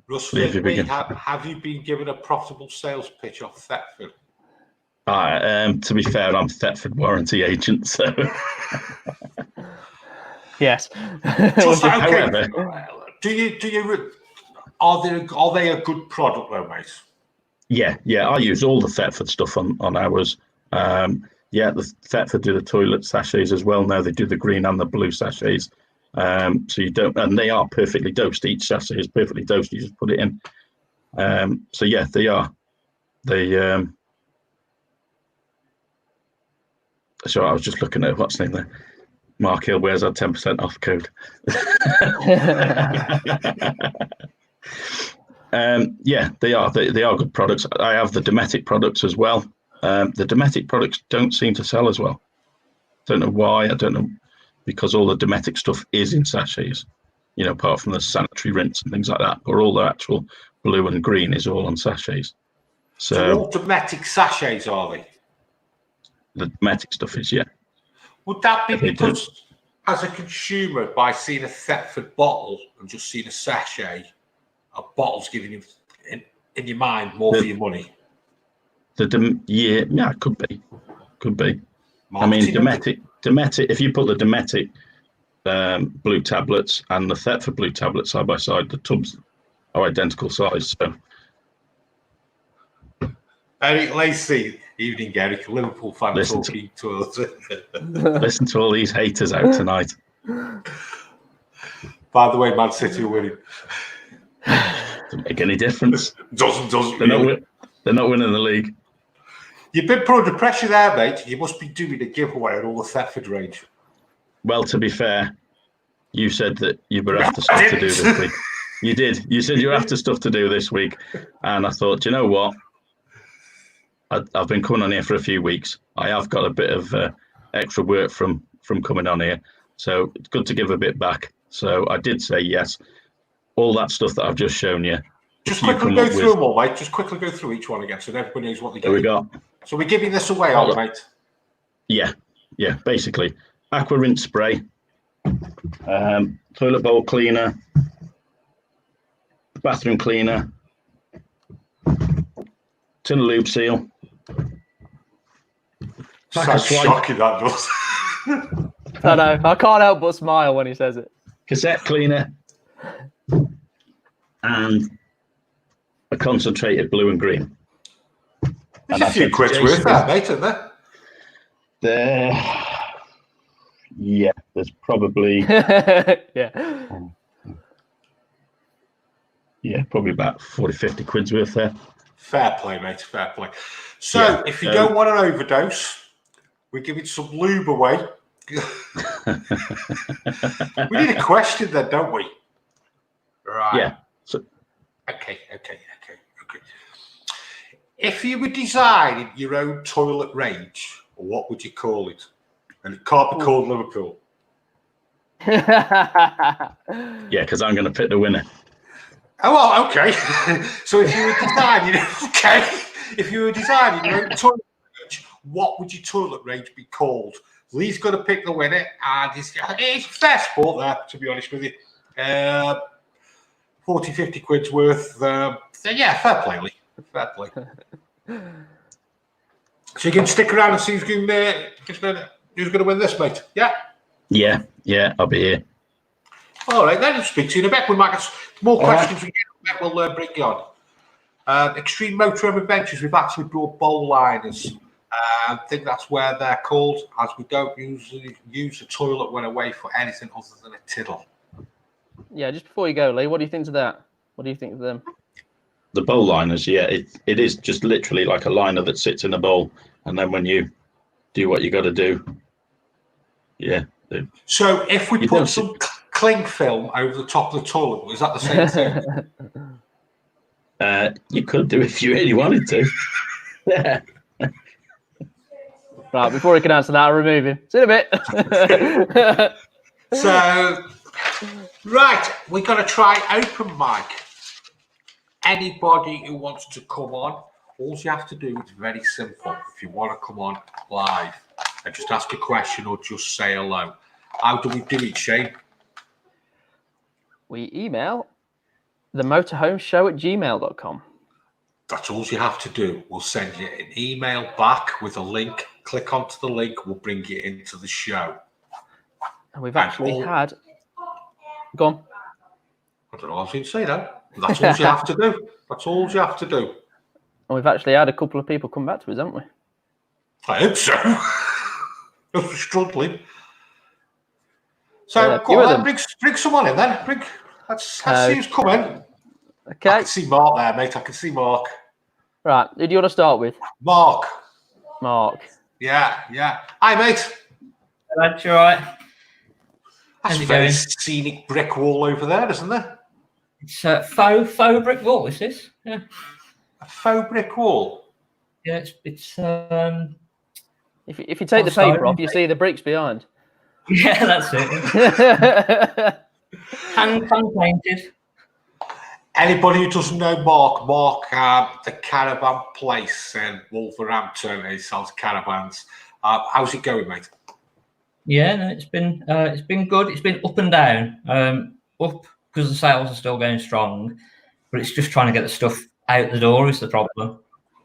S2: Russ, have you been given a profitable sales pitch off Thetford?
S4: To be fair, I'm Thetford warranty agent, so.
S3: Yes.
S2: Okay. Are they a good product though, mate?
S4: Yeah. I use all the Thetford stuff on ours. Yeah, the Thetford do the toilet sachets as well now. They do the green and the blue sachets. So you don't, and they are perfectly dosed. Each sachet is perfectly dosed. You just put it in. So yeah, they are. So I was just looking at what's the name there. Mark Hill wears our 10% off code. Yeah, they are. They are good products. I have the Dometic products as well. The Dometic products don't seem to sell as well. Don't know why. I don't know, because all the Dometic stuff is in sachets, you know, apart from the sanitary rinse and things like that. But all the actual blue and green is all on sachets.
S2: So all Dometic sachets, are they?
S4: The Dometic stuff is, yeah.
S2: Would that be because, as a consumer, by seeing a Thetford bottle and just seeing a sachet, a bottle's giving you, in your mind, more for your money?
S4: Yeah, it could be. I mean, Dometic. If you put the Dometic blue tablets and the Thetford blue tablets side by side, the tubs are identical size. So,
S2: Eric Lacey, evening, Eric, Liverpool fan talking to us.
S4: Listen to all these haters out tonight.
S2: By the way, Man City are winning.
S4: Doesn't make any difference.
S2: Doesn't.
S4: They're not winning the league.
S2: You've been put under pressure there, mate. You must be doing a giveaway on all the Thetford range.
S4: Well, to be fair, you said that you were after stuff to do this week. You did. You said you were after stuff to do this week. And I thought, you know what? I've been coming on here for a few weeks. I have got a bit of extra work from coming on here. So it's good to give a bit back. So I did say yes. All that stuff that I've just shown you.
S2: Just quickly go through them all, mate. Just quickly go through each one again so everybody knows what they're getting.
S4: There we go.
S2: So we're giving this away, aren't we, mate?
S4: Yeah, basically. Aqua rinse spray, toilet bowl cleaner, bathroom cleaner, tin of lube seal.
S2: Sounds shocking, that does.
S3: I know. I can't help but smile when he says it.
S4: Cassette cleaner and a concentrated blue and green.
S2: There's a few quid's worth that, mate, isn't there?
S4: Yeah, there's probably probably about 40-50 quid's worth there.
S2: Fair play, mate, fair play. So if you don't want an overdose, We're giving some lube away. We need a question then, don't we? Right.
S4: Yeah. So,
S2: Okay. If you were designing your own toilet range, what would you call it? And it can't be called Liverpool.
S4: yeah, because I'm going to pick the winner.
S2: Oh, well, okay. So if you were designing your own toilet range, what would your toilet range be called? Lee's going to pick the winner, and it's fair sport there, to be honest with you. 40, 50 quid's worth. So yeah, fair play, Lee. Fair play. So you can stick around and see who's going to win this, mate. Yeah?
S4: Yeah, I'll be here.
S2: All right, then. I'll speak to you in a bit. We might get more questions. We'll bring you on. Extreme Motorhome Adventures, we've actually brought bowl liners. I think that's where they're called, as we don't usually use the toilet when away for anything other than a tiddle.
S3: Yeah, just before you go, Lee, what do you think of that? What do you think of them?
S4: The bowl liners, yeah, it is just literally like a liner that sits in a bowl, and then when you do what you got to do, yeah.
S2: So if we put some cling film over the top of the toilet, is that the same thing?
S4: You could do if you really wanted to. Yeah.
S3: Right, before he can answer that, I'll remove him. See you in a bit.
S2: So, right, we're going to try open mic. Anybody who wants to come on, all you have to do is very simple. If you want to come on live and just ask a question or just say hello. How do we do it, Shane?
S3: We email the motorhomeshow@gmail.com.
S2: That's all you have to do. We'll send you an email back with a link. Click onto the link. We'll bring you into the show.
S3: And we've actually had... Go on.
S2: I don't know what I was going to say, though. That's all you have to do. That's all you have to do.
S3: And we've actually had a couple of people come back to us, haven't we?
S2: I hope so. We're struggling. So, go on, then. Bring someone in then. Let's see who's coming.
S3: Okay.
S2: I can see Mark there, mate. I can see Mark.
S3: Right. Who do you want to start with?
S2: Mark.
S3: Yeah.
S2: Hi, mate.
S5: That's all right.
S2: That's a very scenic brick wall over there, isn't there?
S5: It's a faux brick wall, is this? Yeah.
S2: A faux brick wall?
S5: Yeah, it's
S3: if you take the paper off, you see the bricks behind.
S5: Yeah, that's it. Hand painted.
S2: Anybody who doesn't know Mark, the caravan place in Wolverhampton, he sells caravans. How's it going, mate?
S5: Yeah, no, it's been good. It's been up and down. Up because the sales are still going strong, but it's just trying to get the stuff out the door is the problem.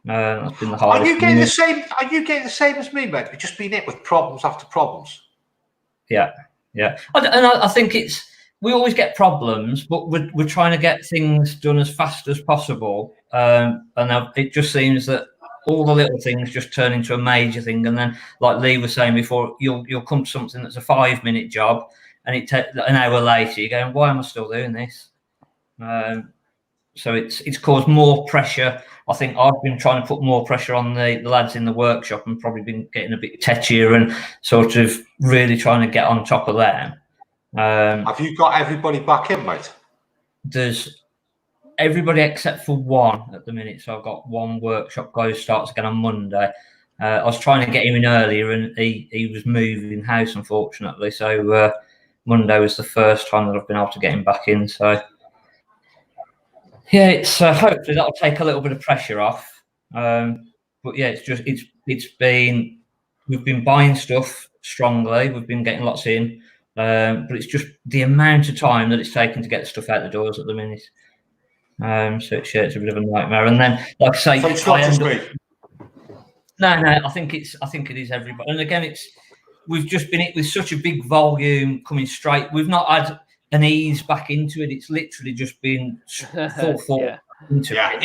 S5: That's been the hardest.
S2: Are you getting the same? Are you getting the same as me, mate? We've just been hit with problems after problems.
S5: Yeah. I think we always get problems, but we're trying to get things done as fast as possible. And it just seems that all the little things just turn into a major thing. And then, like Lee was saying before, you'll come to something that's a 5-minute job, and an hour later you're going, why am I still doing this? So it's caused more pressure. I think I've been trying to put more pressure on the lads in the workshop, and probably been getting a bit tetchier and sort of really trying to get on top of them.
S2: Have you got everybody back in, mate?
S5: There's everybody except for one at the minute. So I've got one workshop guy who starts again on Monday. I was trying to get him in earlier, and he was moving house, unfortunately. So Monday was the first time that I've been able to get him back in. So yeah, it's hopefully that'll take a little bit of pressure off. But yeah, we've been buying stuff strongly. We've been getting lots in. But it's just the amount of time that it's taken to get the stuff out the doors at the minute. So it's a bit of a nightmare. And then, like I say,
S2: so it's not just me.
S5: No, I think it is everybody. And again, we've just been with such a big volume coming straight. We've not had an ease back into it. It's literally just been full into it.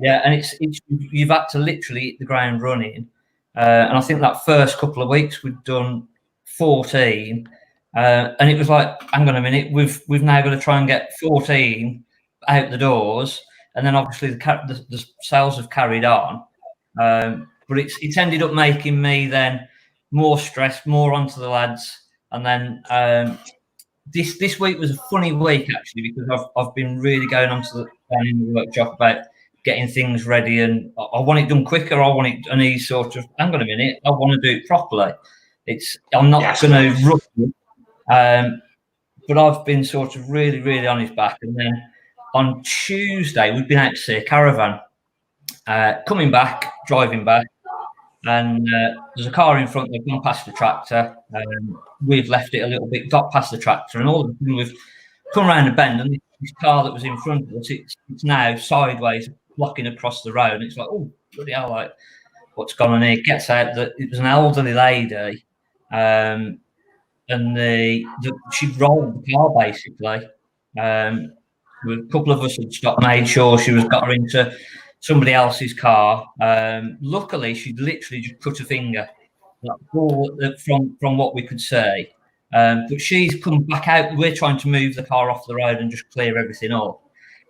S5: Yeah. And it's you've had to literally hit the ground running. And I think that first couple of weeks we'd done 14, and it was like, hang on a minute, we've now got to try and get 14 out the doors, and then obviously the sales have carried on, but it's ended up making me then more stressed, more onto the lads, and then this week was a funny week actually, because I've been really going on to in the workshop about getting things ready, and I want it done quicker. I want it, and he's sort of, hang on a minute, I want to do it properly. I'm not going to rush it. But I've been sort of really, really on his back. And then on Tuesday, we've been out to see a caravan. Driving back, and there's a car in front. They've gone past the tractor. We've left it a little bit, got past the tractor, and all of a sudden we've come around a bend, and this car that was in front of us, it's now sideways, blocking across the road. And it's like, oh, bloody hell, like, what's gone on here? Gets out that it was an elderly lady, and she'd rolled the car basically. A couple of us had stopped, made sure she was got her into somebody else's car. Luckily, she'd literally just cut a finger from what we could see. But she's come back out. We're trying to move the car off the road and just clear everything up.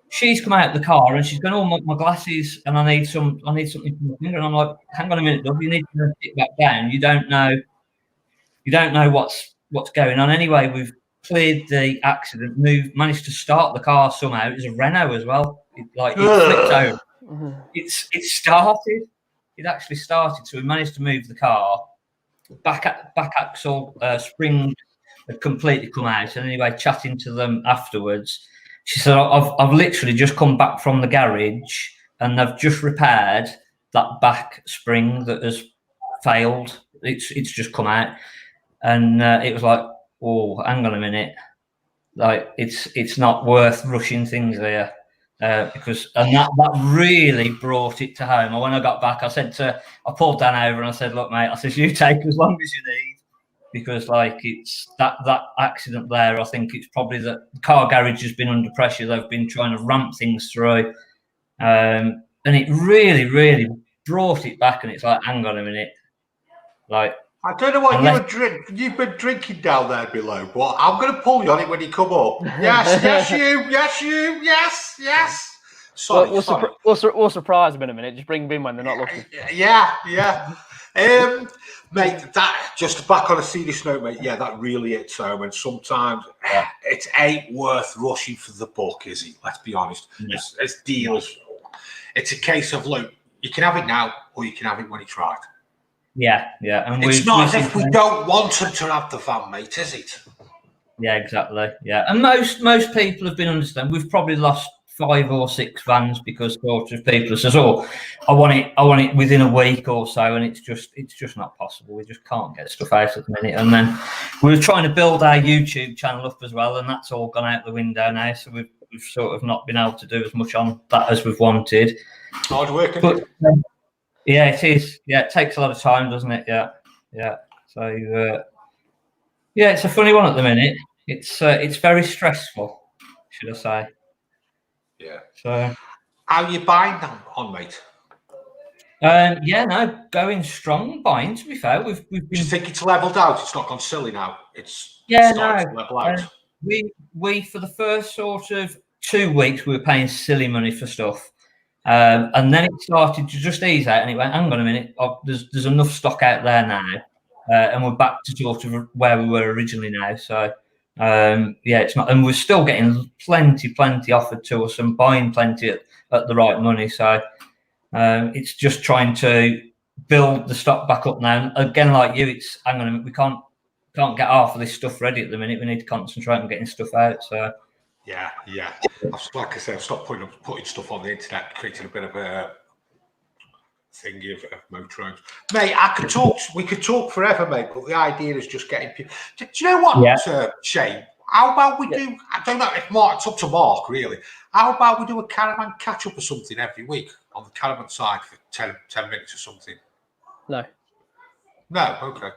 S5: She's come out of the car and she's going, oh, my glasses, and I need something for my finger. And I'm like, hang on a minute, love, you need to sit back down. You don't know what's going on. Anyway, we've cleared the accident, managed to start the car somehow. It was a Renault as well. It flipped over. It started. It actually started. So we managed to move the car. Back axle spring had completely come out. And anyway, chatting to them afterwards, she said, I've literally just come back from the garage and they've just repaired that back spring that has failed. It's just come out. And it was like, oh, hang on a minute. Like, it's not worth rushing things here. Because that really brought it to home. When I got back, I pulled Dan over and I said, look, mate, I said, you take as long as you need, because like it's that accident there. I think it's probably that the car garage has been under pressure. They've been trying to ramp things through, and it really, really brought it back. And it's like, hang on a minute, like.
S2: I don't know what you've been drinking down there below, but I'm going to pull you on it when you come up. Yes, yes. Sorry.
S3: We'll surprise them in a minute. Just bring them in when they're not looking.
S2: Yeah. Mate, that, just back on a serious note, mate, yeah, that really hits home. And sometimes it ain't worth rushing for the buck, is it? Let's be honest. Yeah. As dealers, it's a case of, look, you can have it now or you can have it when it's right.
S5: Yeah. And
S2: it's not as if we don't want them to have the van, mate, is it?
S5: Yeah, exactly. Yeah, and most people have been understanding. We've probably lost 5 or 6 vans because sort of people says, "Oh, I want it within a week or so," and it's just not possible. We just can't get stuff out at the minute. And then we were trying to build our YouTube channel up as well, and that's all gone out the window now. So we've sort of not been able to do as much on that as we've wanted.
S2: Hard work,
S5: but yeah, it is. Yeah, it takes a lot of time, doesn't it? Yeah. So it's a funny one at the minute. It's very stressful, should I say?
S2: Yeah.
S5: So,
S2: how are you buying them on, mate?
S5: Going strong buying. To be fair, we've been.
S2: Do you think it's leveled out? It's not gone silly now. It's
S5: started
S2: to level out.
S5: We for the first sort of 2 weeks we were paying silly money for stuff. And then it started to just ease out, and it went, hang on a minute, there's enough stock out there now, and we're back to sort of where we were originally now. So it's not, and we're still getting plenty offered to us and buying plenty at the right money. So it's just trying to build the stock back up now. And again, like you, it's, hang on a minute, we can't get half of this stuff ready at the minute. We need to concentrate on getting stuff out. So.
S2: Yeah. Like I said, I've stopped putting stuff on the internet, creating a bit of a thingy of motorhomes. Mate, we could talk forever, mate, but the idea is just getting people. Do you know what, Shane? How about we do, I don't know if Mark, it's up to Mark, really. How about we do a caravan catch-up or something every week on the caravan side for 10 minutes or something?
S3: No.
S2: No, okay.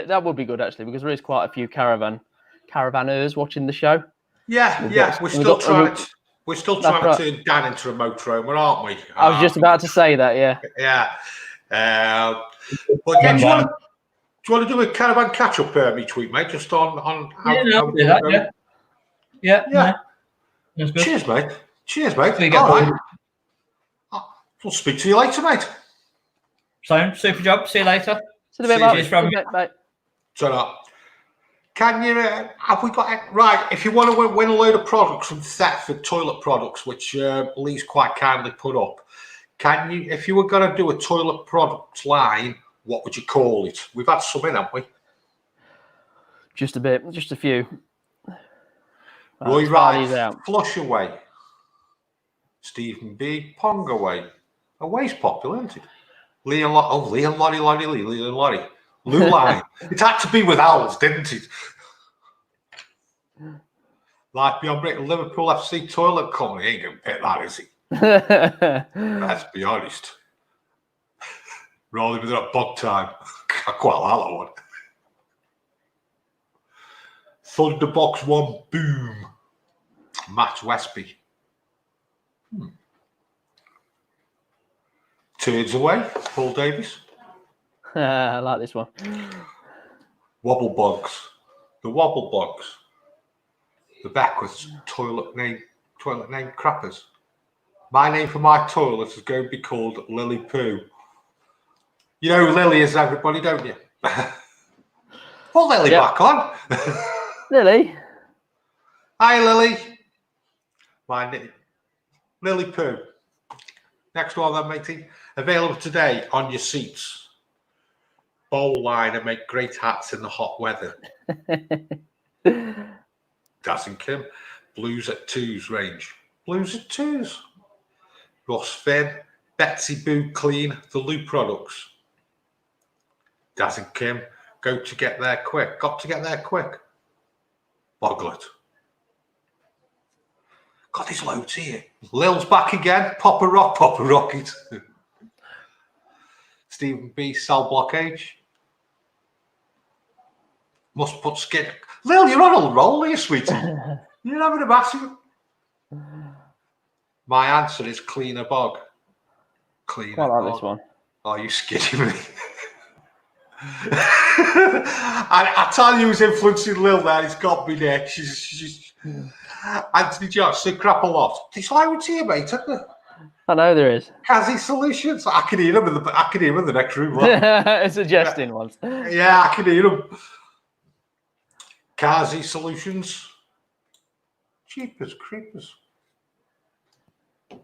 S3: That would be good actually, because there is quite a few caravanners watching the show.
S2: Yeah. We're still trying to turn Dan into a motorhome, aren't we?
S3: I was just about to say that. Yeah.
S2: But yeah, do you want to do a caravan catch up each week, mate? Just on how
S5: do that. Yeah.
S2: Cheers, mate. Cheers, mate.
S5: So you get
S2: All right. We'll speak to you later, mate.
S5: So, super job. See you later.
S3: See you in a bit,
S5: Cheers from
S3: mate. Bye.
S2: Ta-ra. Can you, have we got, right, if you want to win a load of products from Thetford toilet products, which Lee's quite kindly put up, can you, if you were going to do a toilet products line, what would you call it? We've had some in, haven't we?
S3: Just a bit, just a few.
S2: Roy
S3: Right,
S2: Wright, Flush Away. Stephen B, Pong Away. Away's popular, isn't it? Lee and Lottie. Lou Line. It had to be with owls, didn't it? Life Beyond Britain, Liverpool FC Toilet Company. Ain't going to pick that, is he? Let's be honest. Rolling with that bog time. I quite like that one. Thunderbox 1, boom. Matt Westby. Turns Away, Paul Davis.
S3: I like this one.
S2: Wobble Bogs. The Wobble Bogs. The Beckwiths toilet name crappers. My name for my toilet is going to be called Lily Poo. You know who Lily is, everybody, don't you? Put Lily back on.
S3: Lily.
S2: Hi, Lily. My name, Lily Poo. Next one then, matey. Available today on your seats. Bowl liner make great hats in the hot weather. Daz and Kim. Blues at Twos range. Blues at Twos. Ross Finn. Betsy Boo Clean. The Loo products. Daz and Kim. Got to get there quick. Boglet. God, there's loads here. Lil's back again. Papa Rocket. Stephen B. Cell Blockage. Must put skin. Lil, you're on a roll here, sweetie. You're having a massive. My answer is Cleaner Bog. Cleaner
S3: I like
S2: Bog.
S3: this one.
S2: Are you skidding me? I tell you who's influencing Lil there. It's got me there. She's Anthony Johnson, crap a lot. There's loads here, mate, isn't there?
S3: I know there is.
S2: Kazi Solutions. I can hear him in the next room.
S3: Suggesting ones.
S2: Yeah, I can hear him. Kazi Solutions. Cheapers, creepers.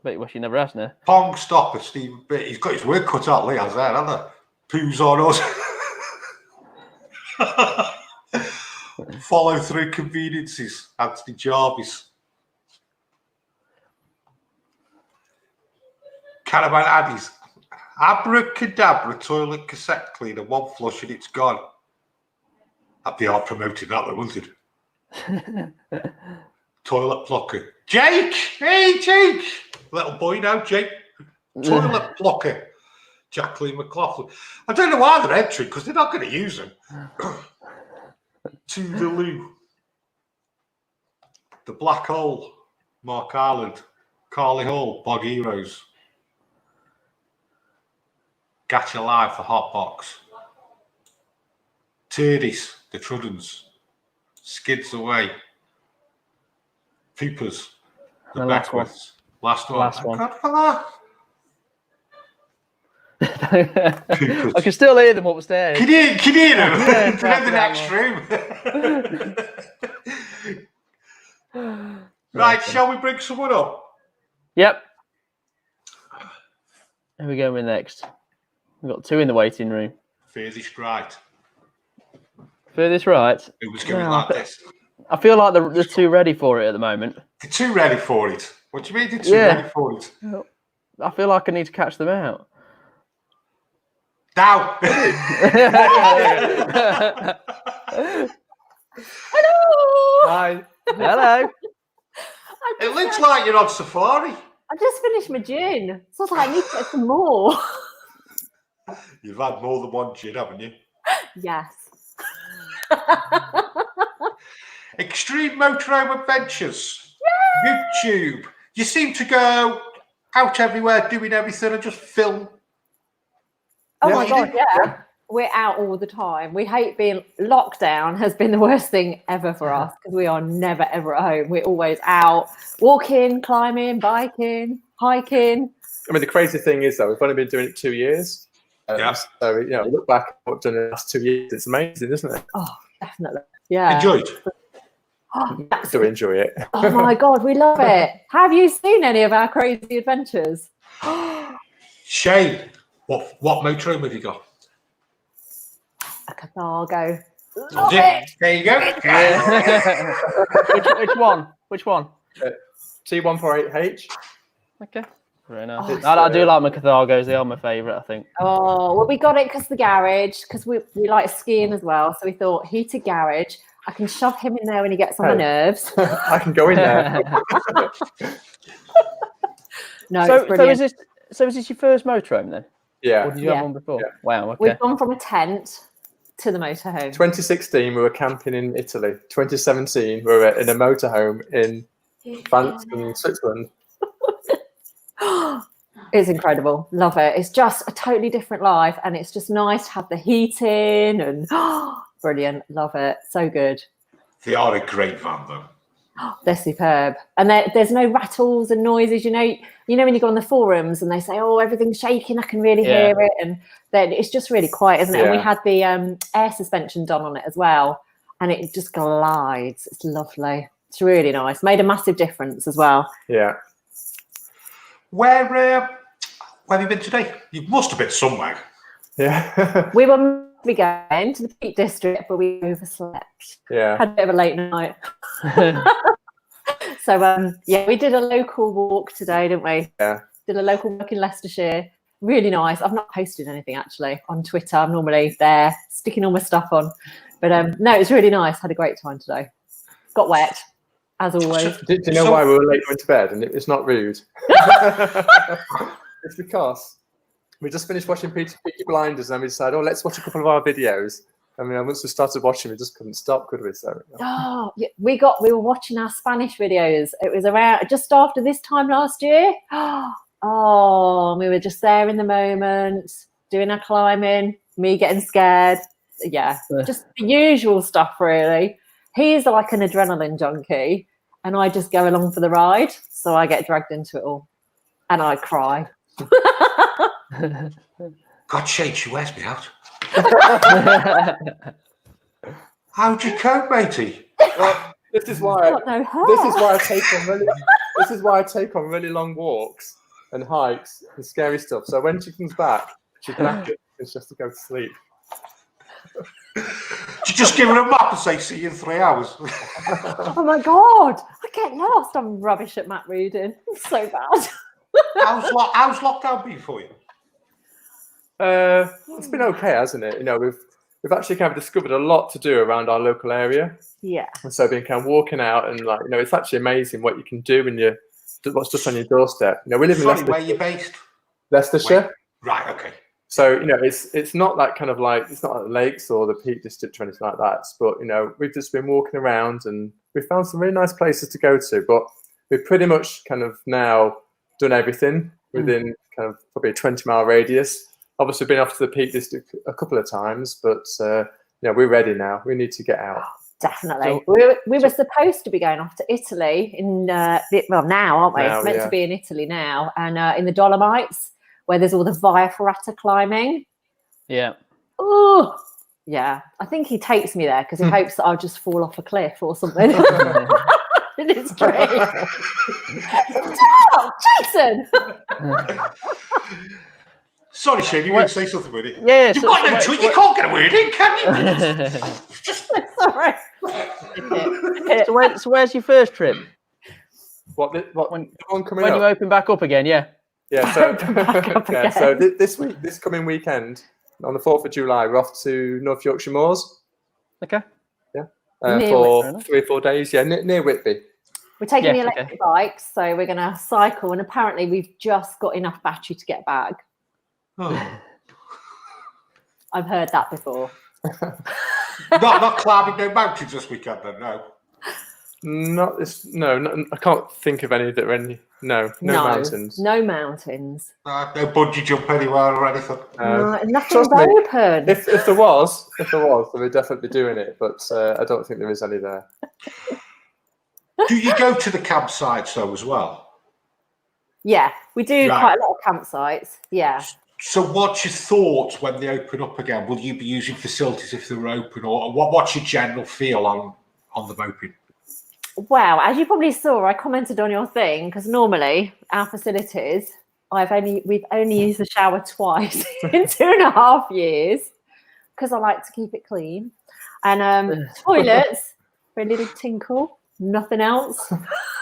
S3: Bet you wish you never asked now.
S2: Pong Stopper, Stephen B. He's got his work cut out, Lee, has that, hasn't he? Poos on us. Follow through conveniences. Anthony Jarvis. Caravan Addies. Abracadabra toilet cassette cleaner. One flush and it's gone. I'd be hard promoting that though, wouldn't it? Toilet plucker. Jake! Hey, Jake! Little boy now, Jake. Toilet plucker. Jacqueline McLaughlin. I don't know why they're entering because they're not going to use them. To the Loo. The Black Hole. Mark Ireland. Carly Hall. Bog Heroes. Gacha Live for Hotbox. Turdies. The Truddens. Skids Away. Peepers. The Beckwiths. Last one. God for that.
S3: I can still hear them upstairs.
S2: Can you hear them?
S3: Yeah,
S2: They're in the next room. Right, shall we bring someone up?
S3: Yep. Who are we going with next? We've got two in the waiting room.
S2: Furthest right.
S3: Furthest right?
S2: Who was going like this?
S3: I feel like they're too ready for it at the moment.
S2: They're too ready for it. What do you mean they're too ready for it?
S3: I feel like I need to catch them out.
S2: Now!
S6: Hello!
S3: Hi. Hello.
S2: It looks like you're on safari.
S6: I just finished my gin. So I was like, I need to get some more.
S2: You've had more than one gin, haven't you?
S6: Yes.
S2: Extreme Motorhome Adventures. Yay! YouTube. You seem to go out everywhere doing everything and just film.
S6: Oh my God, yeah. we're out all the time. We hate being lockdown. Has been the worst thing ever for us because we are never ever at home. We're always out walking, climbing, biking, hiking.
S7: I mean, the crazy thing is, though, we've only been doing it 2 years. So, look back at what we've done in the last 2 years. It's amazing, isn't it?
S6: Oh, definitely. Yeah.
S2: Enjoyed.
S7: Do enjoy it.
S6: Oh my God, we love it. Have you seen any of our crazy adventures?
S2: Shane, what motorhome have you got?
S6: A Carthago.
S2: Love it. There you go.
S3: Which one?
S7: T148H.
S3: Okay. Very nice.
S6: Oh,
S3: I do like my Carthagos. They are my favourite, I think.
S6: Oh, well, we got it because the garage, because we like skiing as well. So we thought heated garage. I can shove him in there when he gets on my nerves.
S7: I can go in there.
S6: No,
S3: So is this your first motorhome then?
S7: Yeah.
S3: Or did you have one before?
S7: Yeah.
S3: Wow. Okay.
S6: We've gone from a tent to the motorhome. 2016,
S7: we were camping in Italy. 2017, we were in a motorhome in France and Switzerland.
S6: It's incredible. Love it. It's just a totally different life, and it's just nice to have the heating and brilliant. Love it. So good.
S2: They are a great van, though.
S6: They're superb, and there's no rattles and noises. You know when you go on the forums and they say, "Oh, everything's shaking. I can really hear it," and then it's just really quiet, isn't it? And we had the air suspension done on it as well, and it just glides. It's lovely. It's really nice. Made a massive difference as well.
S7: Yeah.
S2: Where have you been today? You must have been somewhere.
S7: Yeah.
S6: We were meant to be going to the Peak District, but we overslept.
S7: Yeah.
S6: Had a bit of a late night. So we did a local walk today, didn't we?
S7: Yeah.
S6: Did a local walk in Leicestershire. Really nice. I've not posted anything actually on Twitter. I'm normally there sticking all my stuff on. But no, it's really nice. Had a great time today. Got wet, as always.
S7: Do you know why we were late going to bed? And it's not rude. It's because we just finished watching Peaky Blinders and we decided, let's watch a couple of our videos. I mean, once we started watching, we just couldn't stop, could we? So
S6: We were watching our Spanish videos. It was around just after this time last year. Oh, we were just there in the moment, doing our climbing, me getting scared. Yeah, just the usual stuff, really. He's like an adrenaline junkie, and I just go along for the ride. So I get dragged into it all, and I cry.
S2: God, Shane, she wears me out. How'd you cope, matey?
S7: Well, this is why I take on really long walks and hikes and scary stuff. So when she comes back, she's knackered and she has to go to sleep.
S2: You just give her a map and say, see you in 3 hours.
S6: Oh my God, I get lost. I'm rubbish at map reading. It's so bad.
S2: How's lockdown been for you?
S7: It's been okay, hasn't it? We've actually kind of discovered a lot to do around our local area.
S6: Yeah.
S7: And so being kind of walking out and it's actually amazing what you can do when what's just on your doorstep. We live in Leicestershire.
S2: Where are you based?
S7: Leicestershire.
S2: Right. Okay.
S7: So it's not that kind of it's not like the lakes or the Peak District or anything like that. But we've just been walking around and we found some really nice places to go to. But we've pretty much kind of now done everything within kind of probably a 20-mile radius. Obviously, been off to the Peak District a couple of times, but we're ready now. We need to get out.
S6: Definitely. We were supposed to be going off to Italy now, aren't we? It's meant to be in Italy now, and in the Dolomites, where there's all the Via Ferrata climbing.
S3: Yeah.
S6: Oh, yeah. I think he takes me there because he hopes that I'll just fall off a cliff or something. In his dream. Stop, Jason!
S2: Sorry, Shane, you want to say something with it?
S3: Yeah.
S2: You've got no tweet. You can't get a word in, can you?
S6: Sorry.
S3: So where's your first trip?
S7: When
S3: you open back up again? Yeah.
S7: Yeah. So, so this coming weekend, on the 4th of July, we're off to North Yorkshire Moors.
S3: Okay.
S7: Yeah. For 3 or 4 days. Yeah, near Whitby.
S6: We're taking the electric bikes, so we're going to cycle, and apparently we've just got enough battery to get back.
S2: Oh.
S6: I've heard that before.
S2: not climbing no mountains this weekend, then, no.
S7: Not this. No, I can't think of any that are any. No mountains.
S6: No mountains.
S2: No bungee jump anywhere or anything.
S6: Nothing's
S7: Trust me,
S6: open.
S7: If there was, then we're definitely doing it. But I don't think there is any there.
S2: Do you go to the campsites though as well?
S6: Yeah, we do
S2: Right.
S6: quite a lot of campsites. Yeah.
S2: So what's your thoughts when they open up again? Will you be using facilities if they're open, or what's your general feel on them open?
S6: Wow, as you probably saw, I commented on your thing because normally our facilities, we've only used the shower twice in 2.5 years because I like to keep it clean. And toilets for a little tinkle, nothing else.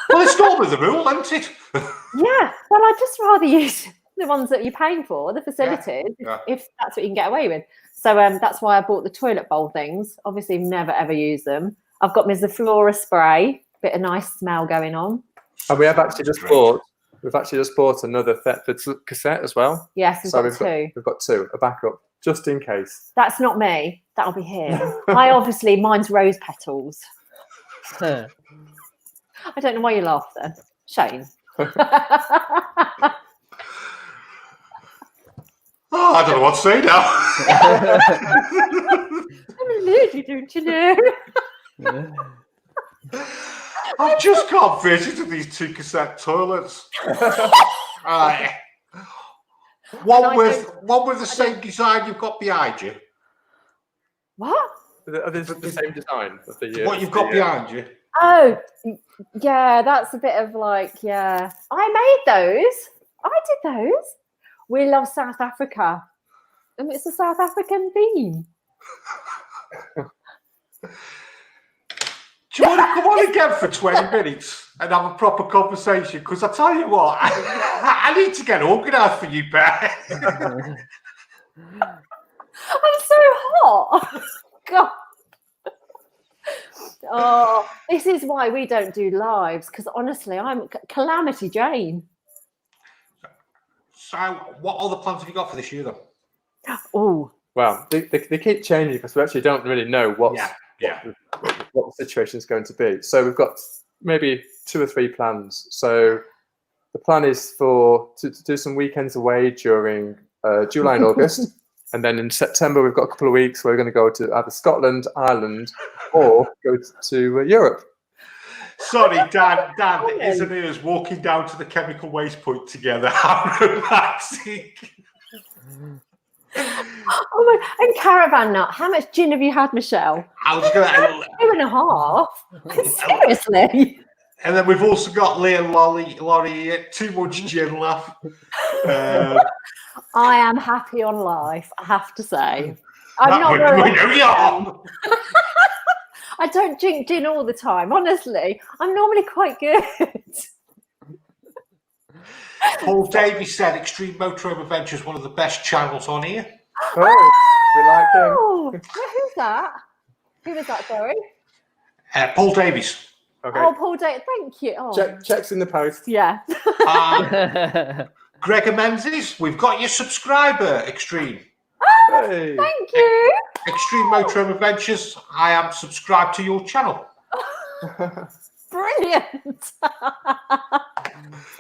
S2: Well, it's normally the rule, isn't it?
S6: Yeah, well, I'd just rather use the ones that you're paying for, the facilities,
S2: Yeah.
S6: if that's what you can get away with. So that's why I bought the toilet bowl things. Obviously, never ever use them. I've got my Zaflora spray, bit of nice smell going on.
S7: And we have actually just bought. We've actually just bought another Thetford cassette as well.
S6: Yes, we've got two.
S7: We've got two, a backup, just in case.
S6: That's not me. That'll be him. Mine's rose petals. I don't know why you laugh then, Shane.
S2: Oh, I don't know what to say now.
S6: I'm a lady, don't you know?
S2: I just can't visit with these two cassette toilets. One with the same design you've got behind you.
S6: What?
S7: Are they the same design? Of the,
S2: What you've got behind you.
S6: Oh, yeah, that's a bit of yeah. I made those. I did those. We love South Africa. And it's a South African theme.
S2: Do you want to come on again for 20 minutes and have a proper conversation? Because I tell you what, I need to get organised for you, Bear.
S6: I'm so hot. God. Oh, this is why we don't do lives, because honestly, I'm Calamity Jane.
S2: So, what other plans have you got for this year, then?
S6: Oh,
S7: well, they keep changing because we actually don't really know what the situation is going to be. So we've got maybe 2 or 3 plans. So the plan is to do some weekends away during July and August. And then in September, we've got a couple of weeks where we're going to go to either Scotland, Ireland, or go to Europe.
S2: Sorry, Dan, isn't it us walking down to the chemical waste point together? How romantic.
S6: oh my! And caravan nut. How much gin have you had, Michelle?
S2: I was going to
S6: 2.5. Seriously.
S2: And then we've also got Leah Laurie, too much gin laugh.
S6: I am happy on life, I have to say. I'm not very I don't drink gin all the time, honestly. I'm normally quite good.
S2: Paul Davies said Extreme Motorhome Adventures is one of the best channels on here.
S7: Oh, we like them.
S6: Who's that? Who was that, sorry?
S2: Paul Davies.
S7: Okay.
S6: Oh, Paul Davies, thank you. Oh.
S7: Checks in the post.
S6: Yeah.
S2: Gregor Menzies, we've got your subscriber, Extreme.
S7: Hey.
S6: Thank you.
S2: Extreme Motorhome Adventures, I am subscribed to your channel.
S6: Brilliant.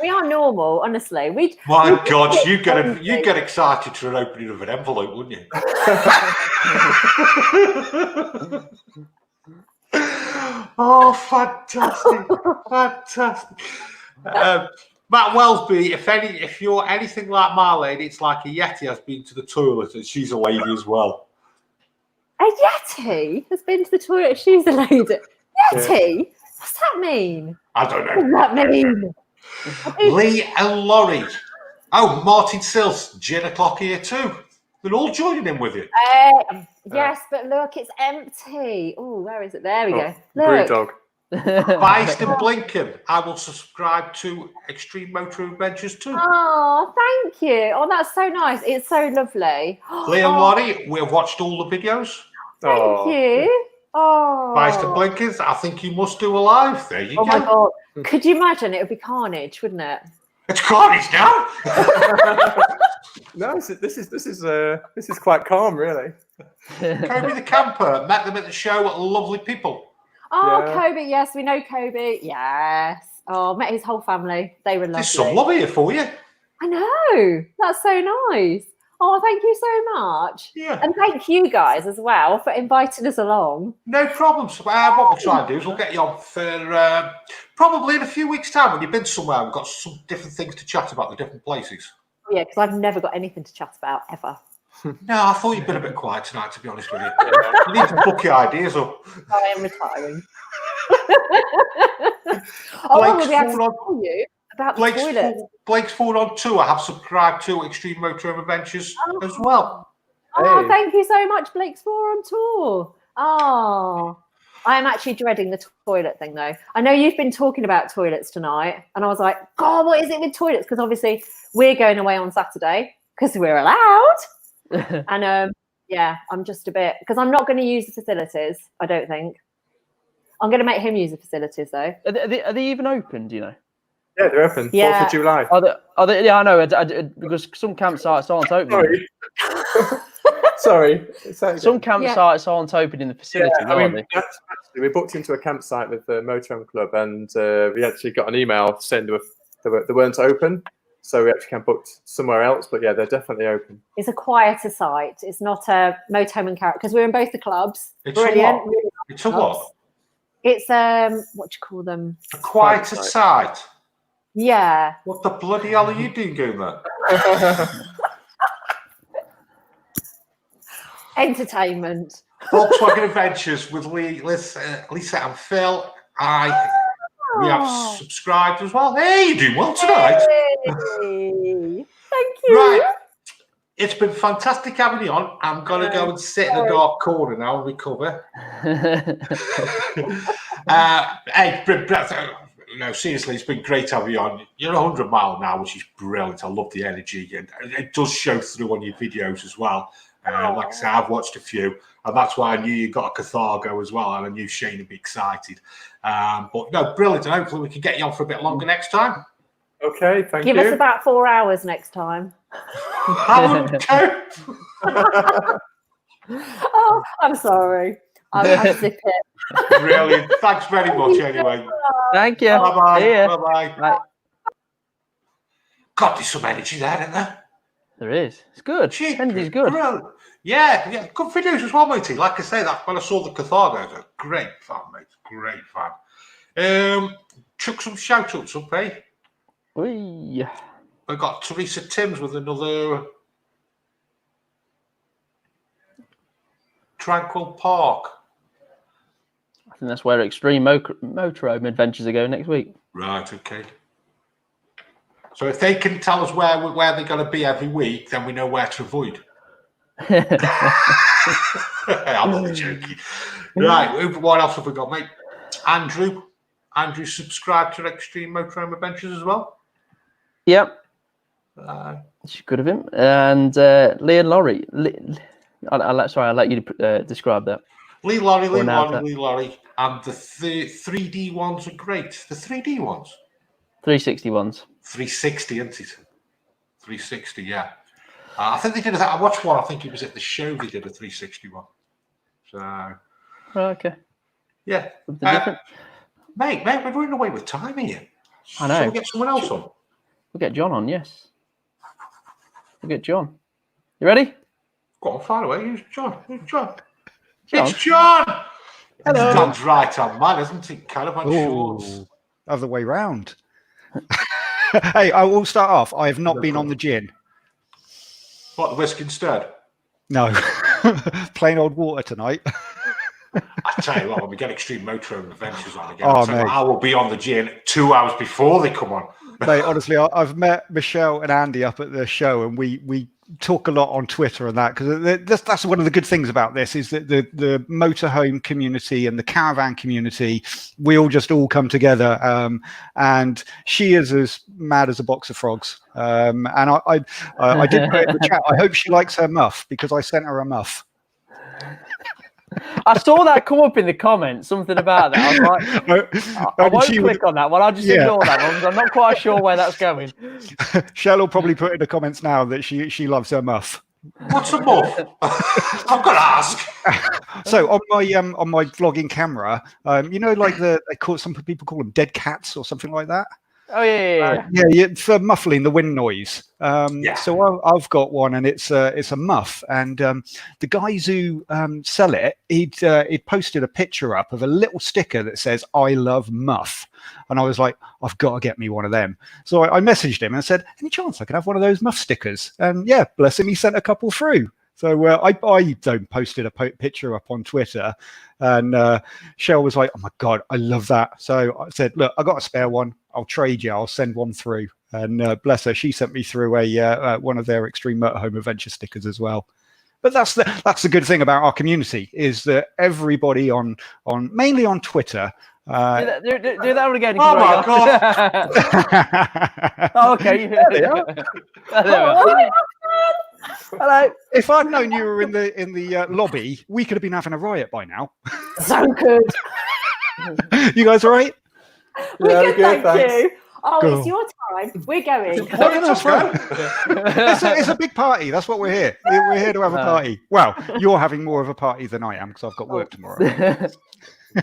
S6: We are normal, honestly.
S2: My God, you get excited for an opening of an envelope, wouldn't you? Oh, fantastic. Matt Wellsby, if you're anything like my lady, it's like a Yeti has been to the toilet and she's a lady as well.
S6: A Yeti has been to the toilet. She's a lady. Yeti? Yeah. What's that mean?
S2: I don't know.
S6: What does that mean?
S2: Lee and Laurie. Oh, Martin Sills, gin o'clock here too. They're all joining in with you.
S6: Yes, but look, it's empty. Oh, where is it? There we go.
S7: Brew
S6: Look.
S7: dog.
S2: Biased and Blinken. I will subscribe to Extreme Motor Adventures too.
S6: Oh, thank you. Oh, that's so nice. It's so lovely.
S2: Lee and Laurie, we've watched all the videos.
S6: Thank you. Oh.
S2: Biased and Blinkens, I think you must do a live. There you go.
S6: Oh my God. Could you imagine? It would be carnage, wouldn't it?
S2: It's carnage now.
S7: No, this is quite calm, really.
S2: Kobe the camper met them at the show. Lovely people.
S6: Oh,
S7: Yeah.
S6: Kobe. Yes, we know Kobe. Yes. Oh, met his whole family. They were lovely.
S2: There's some love here for you.
S6: I know. That's so nice. Oh, thank you so much.
S2: Yeah.
S6: And thank you guys as well for inviting us along.
S2: No problems. What we'll try and do is we'll get you on for probably in a few weeks' time when you've been somewhere. We've got some different things to chat about, the different places.
S6: Yeah, because I've never got anything to chat about ever.
S2: No, I thought you'd been a bit quiet tonight, to be honest with you. You need to book your ideas up.
S6: I am retiring. Oh, we'll be able to tell you about the toilet.
S2: Blake's Forward on Tour. I have subscribed to Extreme Motorhome Adventures as well.
S6: Oh,
S7: Hey.
S6: thank you so much, Blake's for on tour. Oh, I am actually dreading the toilet thing, though. I know you've been talking about toilets tonight, and I was like, God, what is it with toilets? Because obviously we're going away on Saturday because we're allowed. And yeah, I'm just a bit, because I'm not going to use the facilities, I don't think. I'm going to make him use the facilities, though.
S3: Are they even open, do you know?
S7: Yeah, they're open.
S6: Yeah.
S7: 4th of July.
S3: Are they, yeah, I know, because some campsites aren't open.
S7: Sorry. Sorry.
S3: Some campsites aren't open in the facility,
S7: Yeah,
S3: are they?
S7: actually, we booked into a campsite with the Motorhome Club, and we actually got an email saying they weren't open. So we actually can book somewhere else, but yeah, they're definitely open.
S6: It's a quieter site. It's not a Motorhome and Caravans, because we're in both the clubs.
S2: It's
S6: Brilliant.
S2: a what?
S6: Really
S2: It's a
S6: nice
S2: what?
S6: clubs. It's what do you call them?
S2: A quieter site.
S6: Yeah.
S2: What the bloody hell are you doing going there?
S6: Entertainment.
S2: Volkswagen Adventures with Lisa and Phil. We have subscribed as well. Hey, you're doing well tonight.
S6: Hey. Thank you.
S2: Right. It's been fantastic having you on. I'm going to go and sit in a dark corner now and recover. Hey, no, seriously, it's been great having you on. You're 100 mile now, which is brilliant. I love the energy, and it does show through on your videos as well. Like I said, I've watched a few, and that's why I knew you got a Cathargo as well, and I knew Shane would be excited. But no, brilliant, and hopefully we can get you on for a bit longer next time.
S7: Okay, thank you.
S6: Give us about 4 hours next time.
S2: I wouldn't cope.
S6: Oh, I'm sorry. I'm zip it.
S2: Brilliant. Thanks very much anyway.
S3: Thank you.
S2: Bye-bye.
S3: See ya.
S2: Bye-bye.
S3: Bye.
S2: God, there's some energy there, isn't there?
S3: There is. It's good. Energy's good.
S2: Brilliant. Yeah, good videos as well, matey. Like I say, that when I saw the Cathargo, I was a great fan, mate. Great fan. Chuck some shout-outs up, eh?
S3: Whee.
S2: I got Teresa Timms with another Tranquil Park.
S3: I think that's where Extreme Motorhome Adventures are going next week.
S2: Right, okay. So if they can tell us where they're going to be every week, then we know where to avoid. I'm only joking. Right, what else have we got, mate? Andrew subscribed to Extreme Motorhome Adventures as well.
S3: Yep. It's good of him. And Lee and Laurie. I'll let you describe that.
S2: Lee Laurie. And the 3D ones are great. The 3D ones?
S3: 360 ones.
S2: 360, isn't it? 360, yeah. I think they did that. I watched one. I think it was at the show they did a 360 one. So,
S3: okay.
S2: Yeah. Mate, we're running away with time here.
S3: I know.
S2: Shall we get someone else on?
S3: We'll get John on, yes. We'll get John. You ready?
S2: Go on, far away. Who's John?
S3: John.
S2: It's John!
S8: Hello.
S2: John's right on man, isn't he? Caravan shorts.
S8: Ooh, other way round. Hey, I will start off. I have not been on the gin.
S2: What, the whiskey instead?
S8: No. Plain old water tonight.
S2: I tell you what, when we get Extreme Motorhome Adventures on again,
S8: Oh,
S2: I will be on the gin 2 hours before they come on.
S8: Mate, honestly, I've met Michelle and Andy up at the show, and we talk a lot on Twitter and that, because that's one of the good things about this is that the motorhome community and the caravan community, we all come together, and she is as mad as a box of frogs, and I did put in the chat, I hope she likes her muff, because I sent her a muff.
S3: I saw that come up in the comments, something about that. I was like, I won't click on that one. I'll just ignore that one because I'm not quite sure where that's going.
S8: Shell will probably put in the comments now that she loves her muff.
S2: What's a muff? I've got to ask.
S8: So on my vlogging camera, you know, like some people call them dead cats or something like that.
S3: Oh yeah.
S8: Yeah, for muffling the wind noise.
S2: Yeah.
S8: So I've got one, and it's a muff. And the guys who sell it, he'd posted a picture up of a little sticker that says "I love muff," and I was like, I've got to get me one of them. So I messaged him and said, any chance I could have one of those muff stickers? And yeah, bless him, he sent a couple through. So I posted a picture up on Twitter, and Shell was like, "Oh my god, I love that!" So I said, "Look, I got a spare one. I'll trade you. I'll send one through." And bless her, she sent me through a one of their Extreme Motorhome Adventure stickers as well. But that's the good thing about our community, is that everybody on mainly on Twitter.
S3: Do that one again.
S2: Oh my god!
S3: Oh, okay.
S8: Hello. If I'd known you were in the lobby, we could have been having a riot by now.
S6: So good.
S8: You guys all right?
S6: We're good, thank you. Oh,
S8: Cool.
S6: It's your time. We're going.
S8: It's a big party. That's what we're here. We're here to have a party. Well, you're having more of a party than I am, because I've got work tomorrow.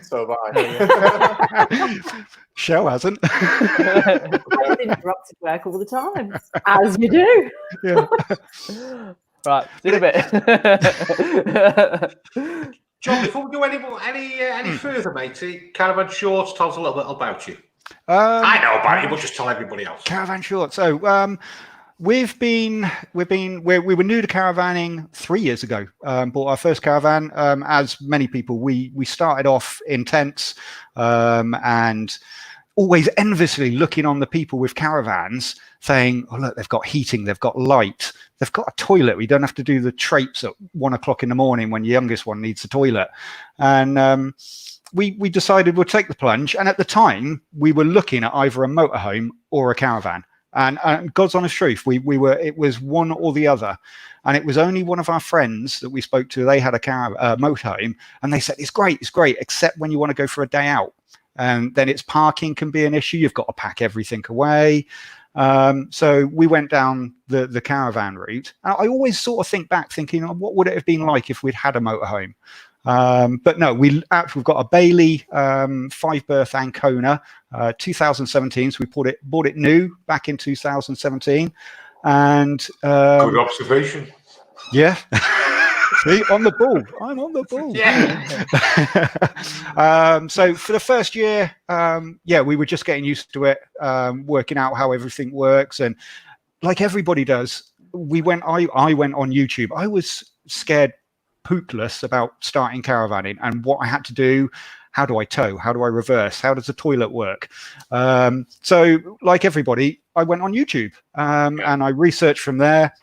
S7: So have I.
S8: Shell hasn't.
S6: I get interrupted work all the time, as you do.
S8: Yeah.
S3: Right, see you in a bit.
S2: John, before we go any further, matey, Caravan Shorts, tell us a little bit about you. I know about you, but just tell everybody else.
S8: Caravan Shorts. So we were new to caravanning 3 years ago. Bought our first caravan. As many people, we started off in tents, and always enviously looking on the people with caravans, saying, "Oh look, they've got heating, they've got light, they've got a toilet. We don't have to do the traipse at 1 o'clock in the morning when your youngest one needs a toilet." And we decided we'd take the plunge. And at the time, we were looking at either a motorhome or a caravan. And God's honest truth, it was one or the other. And it was only one of our friends that we spoke to. They had a motorhome, and they said, it's great, except when you want to go for a day out. And then it's parking can be an issue. You've got to pack everything away. So we went down the caravan route. And I always sort of think back, thinking, what would it have been like if we'd had a motorhome? But no, we've got a Bailey 5-berth Ancona, 2017. So we bought it new back in 2017, and
S2: good observation.
S8: Yeah. See, on the ball. I'm on the ball.
S2: Yeah.
S8: So for the first year, we were just getting used to it, working out how everything works, and like everybody does, I went on YouTube. I was scared poopless about starting caravanning and what I had to do. How do I tow? How do I reverse? How does the toilet work? So like everybody, I went on YouTube, and I researched from there.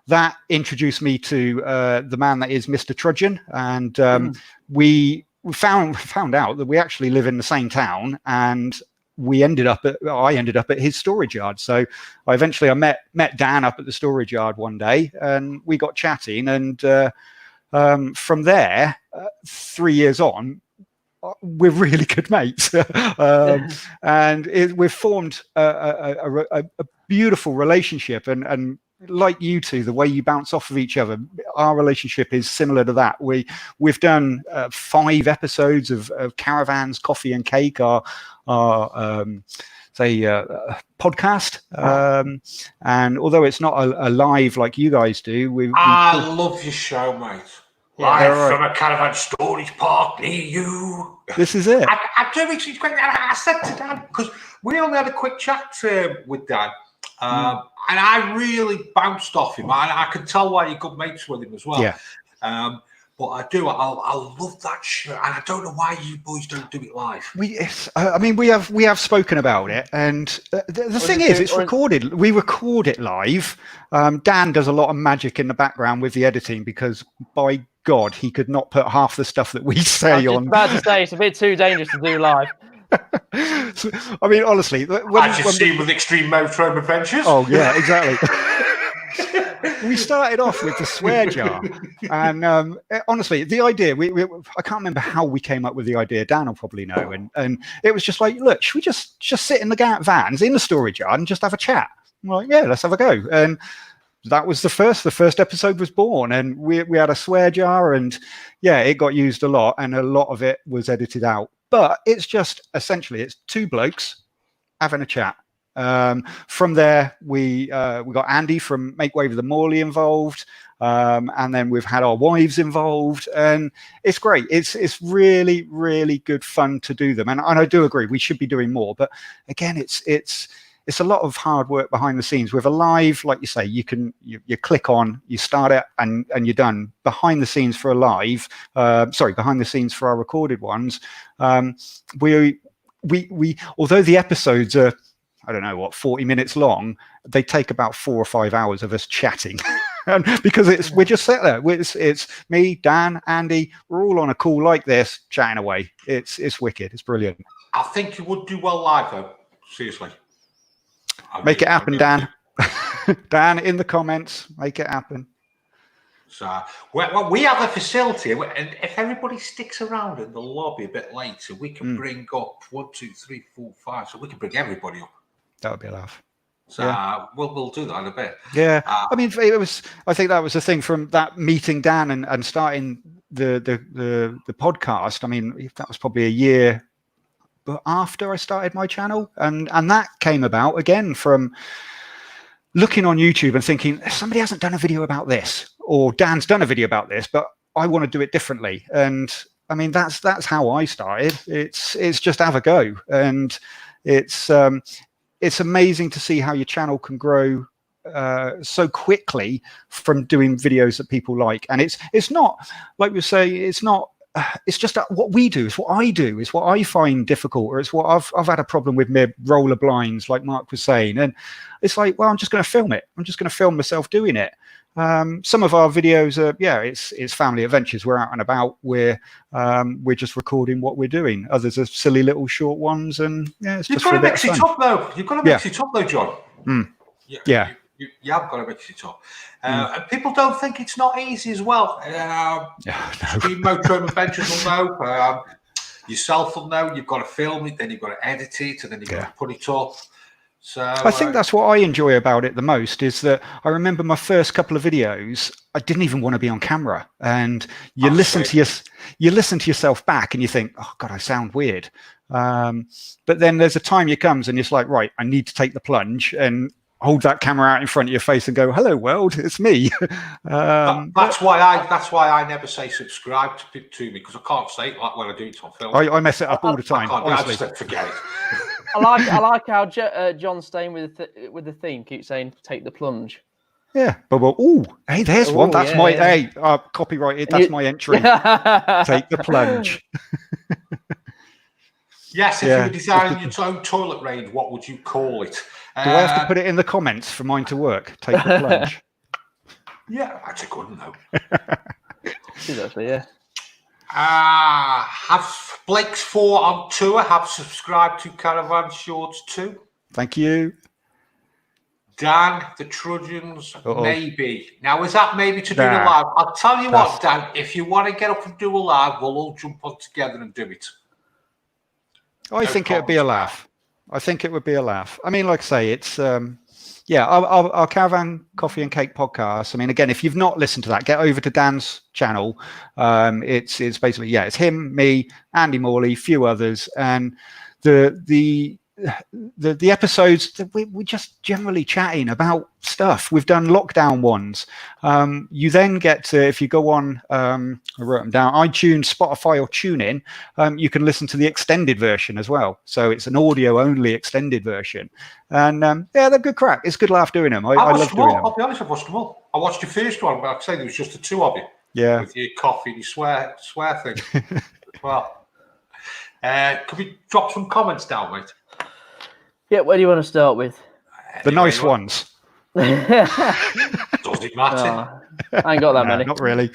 S8: That introduced me to the man that is Mr. Trudgeon, and we found out that we actually live in the same town, and I ended up at his storage yard. So I met Dan up at the storage yard one day, and we got chatting, and from there, 3 years on, we're really good mates. And we've formed a beautiful relationship, and like you two, the way you bounce off of each other, our relationship is similar to that. We've done 5 episodes of Caravans, Coffee and Cake, our podcast. And although it's not a live like you guys do,
S2: I love your show, mate. Live from a caravan storage park near you.
S8: This is it.
S2: I said to Dan, because we only had a quick chat with Dan, and I really bounced off him. I could tell why you're good mates with him as well.
S8: Yeah.
S2: But I love that show, and I don't know why you boys don't do it live.
S8: We have spoken about it, and the thing is, it's recorded. We record it live. Dan does a lot of magic in the background with the editing, because by God, he could not put half the stuff that we say on.
S3: About to say, it's a bit too dangerous to do live.
S8: So, I mean, honestly,
S2: I just see with Extreme Motorhome Adventures.
S8: Oh yeah, exactly. We started off with the swear jar, and honestly, the idea, I can't remember how we came up with the idea. Dan will probably know, and it was just like, look, should we just sit in the vans in the storage yard and just have a chat? I'm like, yeah, let's have a go. And that was the first episode was born, and we had a swear jar, and yeah, it got used a lot, and a lot of it was edited out. But it's just essentially it's two blokes having a chat. From there, we got Andy from Make Way with the Morley involved, and then we've had our wives involved, and it's great. It's really, really good fun to do them, and I do agree we should be doing more. But again, it's a lot of hard work behind the scenes. With a live, like you say, you click on, you start it, and you're done. Behind the scenes for a live, behind the scenes for our recorded ones, we although the episodes are, I don't know what, 40 minutes long, they take about 4 or 5 hours of us chatting. And because we're just sat there. It's me, Dan, Andy. We're all on a call like this, chatting away. It's wicked. It's brilliant.
S2: I think you would do well live, though. Seriously.
S8: Make it happen, Dan. Dan, in the comments, make it happen.
S2: So we have a facility, and if everybody sticks around in the lobby a bit later, we can bring up 1, 2, 3, 4, 5. So we can bring everybody up.
S8: That would be a laugh.
S2: So yeah. We'll do that in a bit.
S8: Yeah, I mean, I think that was the thing from that meeting Dan and starting the podcast. I mean, that was probably a year, but after I started my channel, and that came about again from looking on YouTube and thinking somebody hasn't done a video about this, or Dan's done a video about this, but I want to do it differently. And I mean, that's how I started. It's just have a go, and it's amazing to see how your channel can grow so quickly from doing videos that people like. And it's not, like we say, it's just what we do. It's what I do. It's what I find difficult, or it's what I've had a problem with my roller blinds, like Mark was saying. And it's like, well, I'm just going to film it. I'm just going to film myself doing it. Some of our videos are, it's family adventures. We're out and about. We're just recording what we're doing. Others are silly little short ones, and it's
S2: You've
S8: just
S2: got
S8: for
S2: to
S8: a bit
S2: mix
S8: of
S2: it
S8: fun.
S2: up, though. You've got to mix it up, though, John.
S8: Yeah.
S2: You have got to mix it up. And people don't think it's not easy as well. Stream Motorhome Adventures will know. Yourself will know. You've got to film it, then you've got to edit it, and then you've got to put it up. So
S8: I think that's what I enjoy about it the most, is that I remember my first couple of videos, I didn't even want to be on camera, and you listen to yourself back and you think, oh God, I sound weird. But then there's a time comes and it's like, right, I need to take the plunge and hold that camera out in front of your face and go, hello world, it's me.
S2: That's why I never say subscribe to me, because I can't say it like when I do it on film.
S8: I mess it up all the time.
S2: I just forget it.
S3: I like how John staying with the theme keeps saying take the plunge.
S8: Yeah, but hey, there's one. That's copyrighted. That's my entry. Take the plunge.
S2: Yes, if you were designing your own toilet range, what would you call it?
S8: Do I have to put it in the comments for mine to work? Take the plunge.
S2: Yeah, that's a good one, though.
S3: Actually, yeah.
S2: Have Blake's 4 on tour have subscribed to Caravan Shorts too.
S8: Thank you.
S2: Dan, the Trudgeons, maybe. Now, is that maybe to do a live? I'll tell you what, Dan, if you want to get up and do a live, we'll all jump on together and do it.
S8: I think it would be a laugh. I think it would be a laugh. I mean, like I say, it's our Caravan Coffee and Cake podcast. I mean, again, if you've not listened to that, get over to Dan's channel. It's basically it's him, me, Andy Morley, few others, and the episodes that we're just generally chatting about stuff. We've done lockdown ones. You then get to, if you go on, I wrote them down, iTunes, Spotify, or TuneIn, you can listen to the extended version as well. So it's an audio only extended version. And they're good crack. It's good laugh doing them. I love doing them.
S2: I'll be honest, I've watched them all. I watched your first one, but I'd say there was just the two of you.
S8: Yeah.
S2: With your coffee and your swear thing. Well, could we drop some comments down, mate?
S3: Yeah, where do you want to start with?
S8: The nice ones.
S2: Does it matter?
S3: I ain't got that many.
S8: Not really.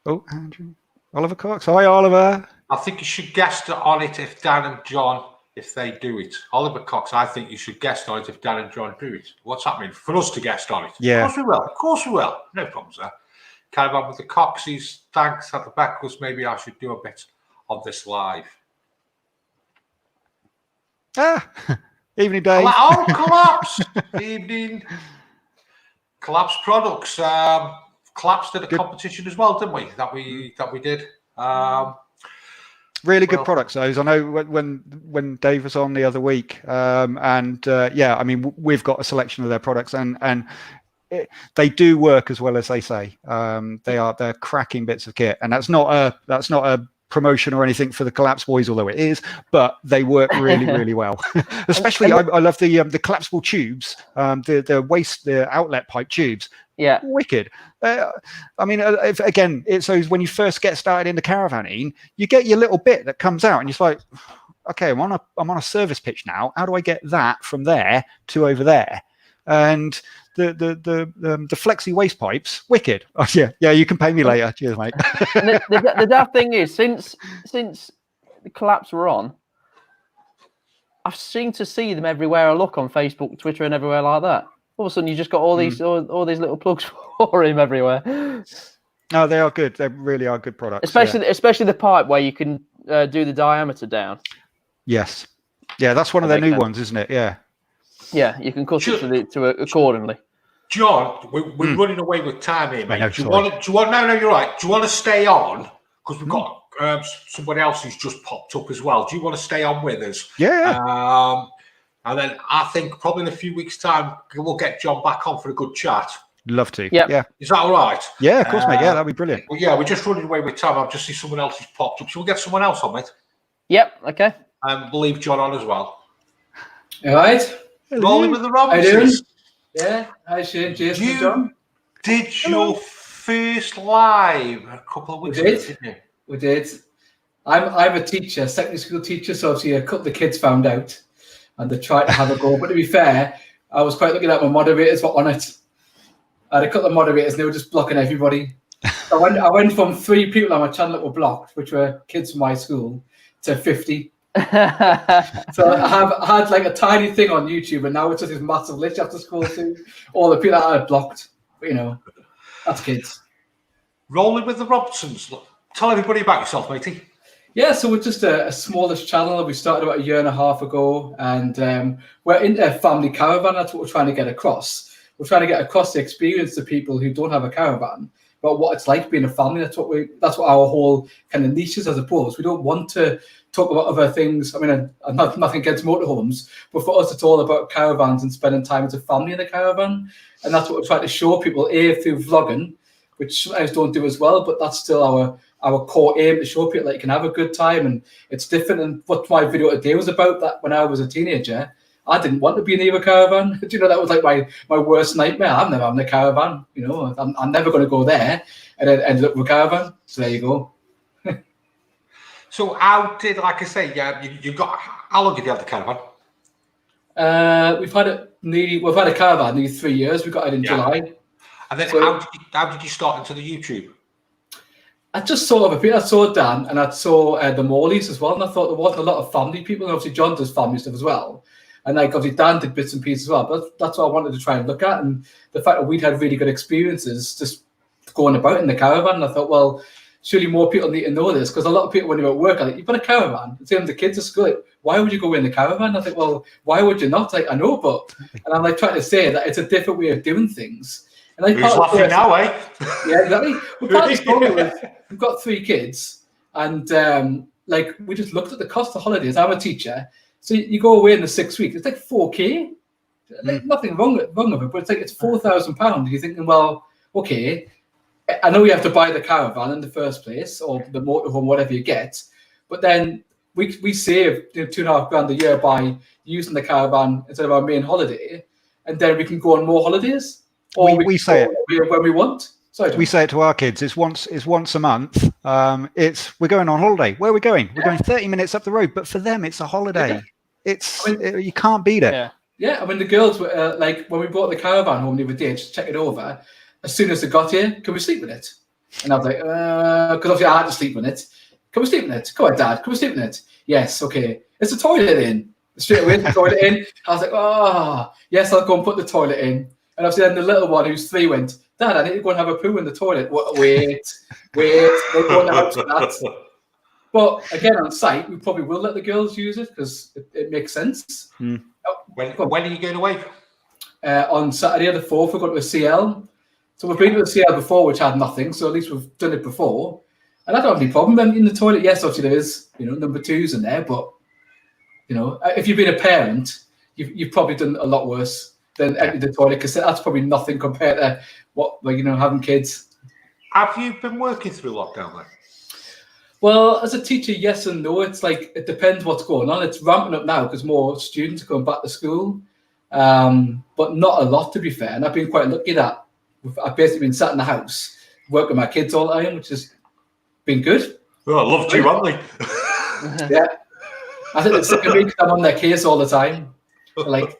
S8: Andrew. Oliver Cox. Hi, Oliver.
S2: I think you should guest on it if Dan and John, if they do it. Oliver Cox, I think you should guest on it if Dan and John do it. What's that mean? For us to guest on it?
S8: Yeah.
S2: Of course we will. Of course we will. No problems there. Caravan with the Coxies. Thanks at the back, because maybe I should do a bit of this live.
S8: Evening, Dave.
S2: Oh, Collapse. Evening. Collapse Products. Collapse did a competition as well, didn't we? That we did.
S8: Really good products, those. I know when Dave was on the other week, yeah, I mean, we've got a selection of their products, and they do work as well as they say. They're cracking bits of kit, and that's not a promotion or anything for the Collapse boys, although it is, but they work really well. Especially, I love the collapsible tubes, the outlet pipe tubes.
S3: Yeah,
S8: wicked. I mean, again, it's those when you first get started into caravanning, you get your little bit that comes out, and you're like, okay, I'm on a service pitch now. How do I get that from there to over there? And the flexi waste pipes, wicked. Oh, yeah, you can pay me later. Cheers, mate.
S3: And the daft thing is, since the Collapse were on, I've seemed to see them everywhere I look on Facebook, Twitter, and everywhere like that. All of a sudden, you just got all these little plugs for him everywhere.
S8: No, they are good. They really are good products.
S3: Especially the pipe where you can do the diameter down.
S8: Yes. Yeah, that's one of their new ones, isn't it? Yeah.
S3: Yeah, you can cut it to accordingly.
S2: John, we're running away with time here, mate.
S8: No,
S2: do you want? No, you're right. Do you want to stay on? Because we've got somebody else who's just popped up as well. Do you want to stay on with us?
S8: Yeah.
S2: And then I think probably in a few weeks' time we'll get John back on for a good chat.
S8: Love to.
S3: Yep.
S8: Yeah.
S2: Is that all right?
S8: Yeah, of course, mate. Yeah, that'd be brilliant.
S2: Well, yeah, we're just running away with time. I've just seen someone else who's popped up. So we'll get someone else on, mate.
S3: Yep. Okay.
S2: We'll leave John on as well.
S9: All right.
S2: Rolling with the Robinsons.
S9: Yeah. Hi, Shane, Jason, and John.
S2: Did your first live a couple of weeks ago, didn't you?
S9: We did. I'm a teacher, secondary school teacher, so obviously a couple of kids found out and they tried to have a go. But to be fair, I was quite lucky that my moderators were on it. I had a couple of moderators and they were just blocking everybody. I went from 3 people on my channel that were blocked, which were kids from my school, to 50. So I had like a tiny thing on YouTube, and now it's just this massive list after school through all the people that I had blocked. But, that's kids.
S2: Rolling with the Robinsons. Tell everybody about yourself, matey.
S9: Yeah, so we're just a smallish channel. We started about 1.5 years ago, and we're into a family caravan. That's what we're trying to get across. We're trying to get across the experience to people who don't have a caravan, about what it's like being a family. That's what our whole kind of niche is, I suppose. We don't want to talk about other things. I mean, I'm nothing against motorhomes, but for us, it's all about caravans and spending time as a family in a caravan. And that's what we're trying to show people, through vlogging, which sometimes don't do as well, but that's still our core aim, to show people that you can have a good time. And it's different than what my video today was about. That when I was a teenager, I didn't want to be near a caravan. That was like my worst nightmare. I'm never having a caravan. I'm never going to go there. And then ended up with a caravan. So there you go.
S2: So how did, like I say, you got, how long have you had the caravan?
S9: We've had a caravan nearly 3 years. We got it in July.
S2: And then how did you start into the YouTube?
S9: I just saw I saw Dan and I saw the Morleys as well, and I thought there wasn't a lot of family people, and obviously John does family stuff as well, and like obviously Dan did bits and pieces as well, but that's what I wanted to try and look at, and the fact that we'd had really good experiences just going about in the caravan. I thought, well, surely more people need to know this, because a lot of people when you're at work are like, you've got a caravan, same the kids at school, like, why would you go in the caravan? I think, well, why would you not? Like, I know, but, and I'm like trying to say that it's a different way of doing things. And like,
S2: who's laughing now, eh?
S9: Yeah, exactly. Well, part of the story was we've got 3 kids, and like we just looked at the cost of holidays. I'm a teacher, so you go away in the 6 weeks. It's like 4K. Like, nothing wrong with it, but it's £4,000. You're thinking, well, okay, I know you have to buy the caravan in the first place, or the motorhome, whatever you get, but then we save £2,500 a year by using the caravan instead of our main holiday, and then we can go on more holidays. Or
S8: we say it
S9: when we want. Sorry,
S8: we say it to our kids. It's once a month. We're going on holiday. Where are we going? We're going 30 minutes up the road. But for them, it's a holiday. Yeah. You can't beat it.
S9: Yeah. I mean, the girls were like, when we brought the caravan home the other day, just check it over. As soon as they got here, can we sleep with it? And I was like, because obviously I had to sleep with it. Can we sleep in it? Go ahead, Dad. Can we sleep in it? Yes. Okay. Is the toilet in? Straight away, the toilet in. I was like, oh, yes, I'll go and put the toilet in. And obviously then the little one who's 3 went, Dad, I need to go and have a poo in the toilet. Wait, we're going to house for that. But again, on site, we probably will let the girls use it because it makes sense.
S2: When are you going away?
S9: On Saturday the 4th, we're going to a CL. So we've been to a CL before, which had nothing. So at least we've done it before. And I don't have any problem in the toilet. Yes, obviously there is, number twos in there. But, if you've been a parent, you've probably done a lot worse than emptying the toilet, because that's probably nothing compared to what, having kids.
S2: Have you been working through lockdown then?
S9: Well, as a teacher, yes and no. It's like, it depends what's going on. It's ramping up now because more students are going back to school. But not a lot, to be fair. And I've been quite lucky that I've basically been sat in the house working with my kids all the time, which has been good.
S2: Well, I loved you, haven't they?
S9: Yeah. I think it's sick of me because I'm on their case all the time. Like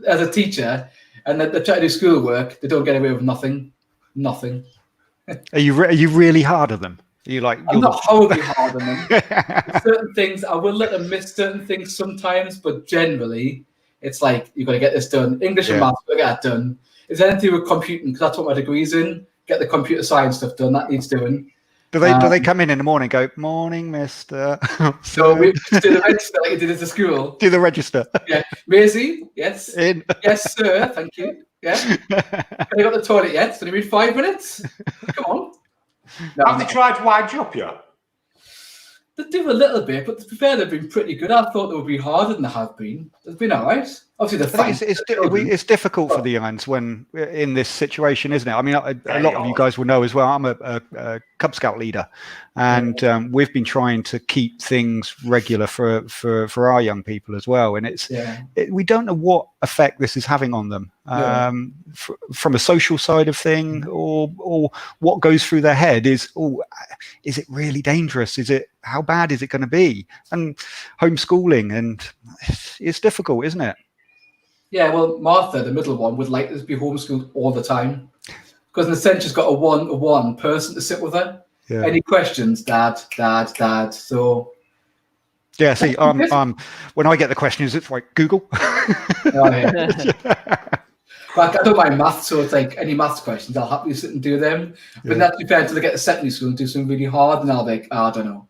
S9: as a teacher, and they try to do schoolwork, they don't get away with nothing. Nothing.
S8: Are you really hard on them? Are you like?
S9: I'm not horribly hard on them. Certain things, I will let them miss certain things sometimes, but generally, it's like, you've got to get this done. English and maths, got to get that done. If there's anything with computing, because that's what my degree's in, get the computer science stuff done. That needs doing.
S8: Do they come in the morning and go, morning, mister?
S9: So we do the register like you did at the school.
S8: Do the register.
S9: Yeah. Maisie, yes.
S8: In.
S9: Yes, sir, thank you. Yeah. Have you got the toilet yet? It's only been 5 minutes. Come on. No,
S2: have they tried to wind you up yet?
S9: They do a little bit, but to be fair, they've been pretty good. I thought they would be harder than they have been. They've been all right. Obviously,
S8: it's difficult for the Irons when in this situation, isn't it? I mean, a lot of you guys will know as well. I'm a Cub Scout leader, and we've been trying to keep things regular for our young people as well. And we don't know what effect this is having on them from a social side of thing, or what goes through their head is it really dangerous? How bad is it going to be? And homeschooling, and it's difficult, isn't it?
S9: Yeah, well, Martha, the middle one, would like to be homeschooled all the time, because in a sense she's got a one person to sit with her. Yeah. Any questions, Dad? So
S8: yeah, see, when I get the questions, it's like Google.
S9: But I don't mind maths, so it's like any maths questions, I'll happily sit and do them. But that's depends until they get to secondary school and do something really hard, and I'll be like, I don't know.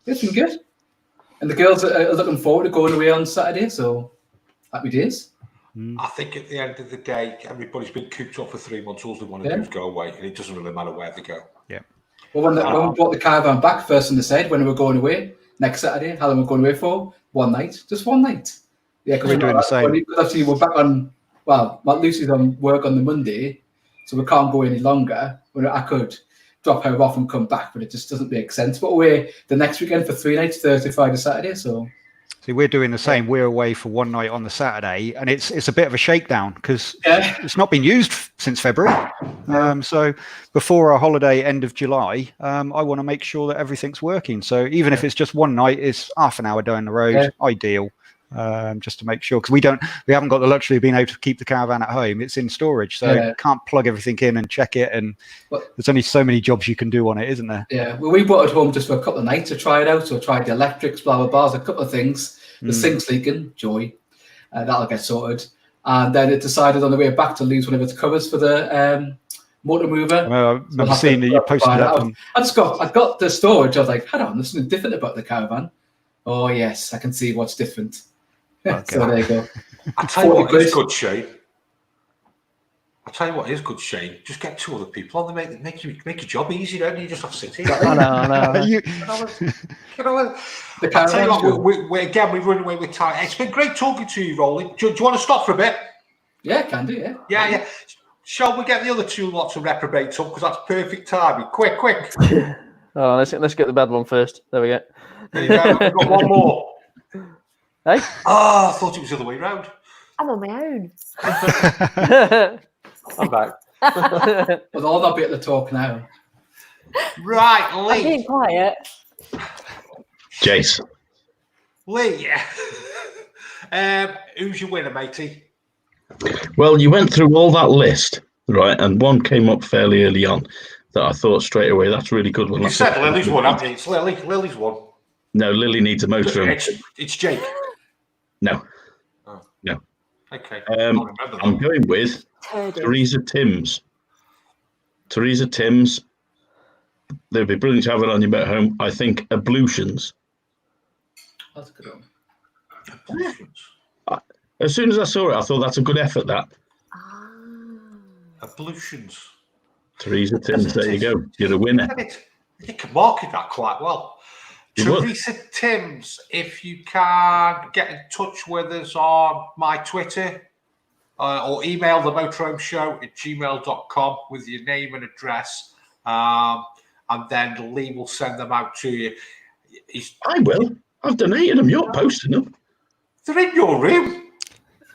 S9: It's been good. And the girls are looking forward to going away on Saturday, so happy days.
S2: I think at the end of the day, everybody's been cooped up for 3 months. All they want to do is go away, and it doesn't really matter where they go.
S8: Yeah.
S9: Well, when we brought the caravan back, first thing they said when we were going away next Saturday, how long we're going away for? 1 night, just 1 night. Yeah, because we're doing the same. Because obviously we're back on. Well, Lucy's on work on the Monday, so we can't go any longer. I could drop her off and come back, but it just doesn't make sense. But we're the next weekend for 3 nights, Thursday, Friday, Saturday. So.
S8: See, we're doing the same. We're away for 1 night on the Saturday, and it's a bit of a shakedown because it's not been used since February. So before our holiday, end of July, I want to make sure that everything's working. So even if it's just 1 night, it's half an hour down the road, ideal. Just to make sure, because we haven't got the luxury of being able to keep the caravan at home. It's in storage, so you can't plug everything in and check it, and there's only so many jobs you can do on it, isn't there?
S9: Yeah, well, we brought it home just for a couple of nights to try it out. So tried the electrics, blah blah blah, a couple of things. The sink's leaking, joy, that'll get sorted. And then it decided on the way back to lose one of its covers for the motor mover.
S8: I remember seeing that you posted that.
S9: I got the storage. I was like, hold on, there's something different about the caravan. Oh yes, I can see what's different. Okay. So there you go.
S2: I'll tell you what is good, Shane. Just get 2 other people on. They make your job easy, don't you? Just have to sit here.
S3: I know.
S2: I'll tell you what, we've run away with time. It's been great talking to you, Rolly. Do you want to stop for a bit?
S9: Yeah, can do, yeah.
S2: Yeah. Shall we get the other 2 lots of reprobates up? Because that's perfect timing. Quick.
S3: Oh, let's get the bad one first. There we go.
S2: There you go. We've got 1 more.
S3: Hey?
S2: Oh, I thought it was the other way round.
S6: I'm on my own.
S7: I'm back.
S9: Well, I'll not be at the talk now.
S2: Right, Lee.
S6: I'm being quiet.
S4: Jace.
S2: Lee, who's your winner, matey?
S4: Well, you went through all that list, right? And one came up fairly early on that I thought straight away, that's a really good one.
S2: You said Lily's one, haven't you? It's Lily. Lily's one.
S4: No, Lily needs a motorhome.
S2: It's Jake.
S4: No.
S2: Oh.
S4: No.
S2: Okay.
S4: I'm going with Teresa Timms. Teresa Timms. They'd be brilliant to have it on your motorhome. I think Ablutions.
S9: That's a good one.
S2: Ablutions.
S4: As soon as I saw it, I thought that's a good effort. That
S2: Ablutions.
S4: Teresa Timms, there you go. You're a winner.
S2: You can market that quite well.
S4: You would.
S2: Teresa Timms, if you can get in touch with us on my Twitter or email the Motorhome Show at gmail.com with your name and address, and then Lee will send them out to you.
S4: I will. I've donated them. You're posting them.
S2: They're in your room.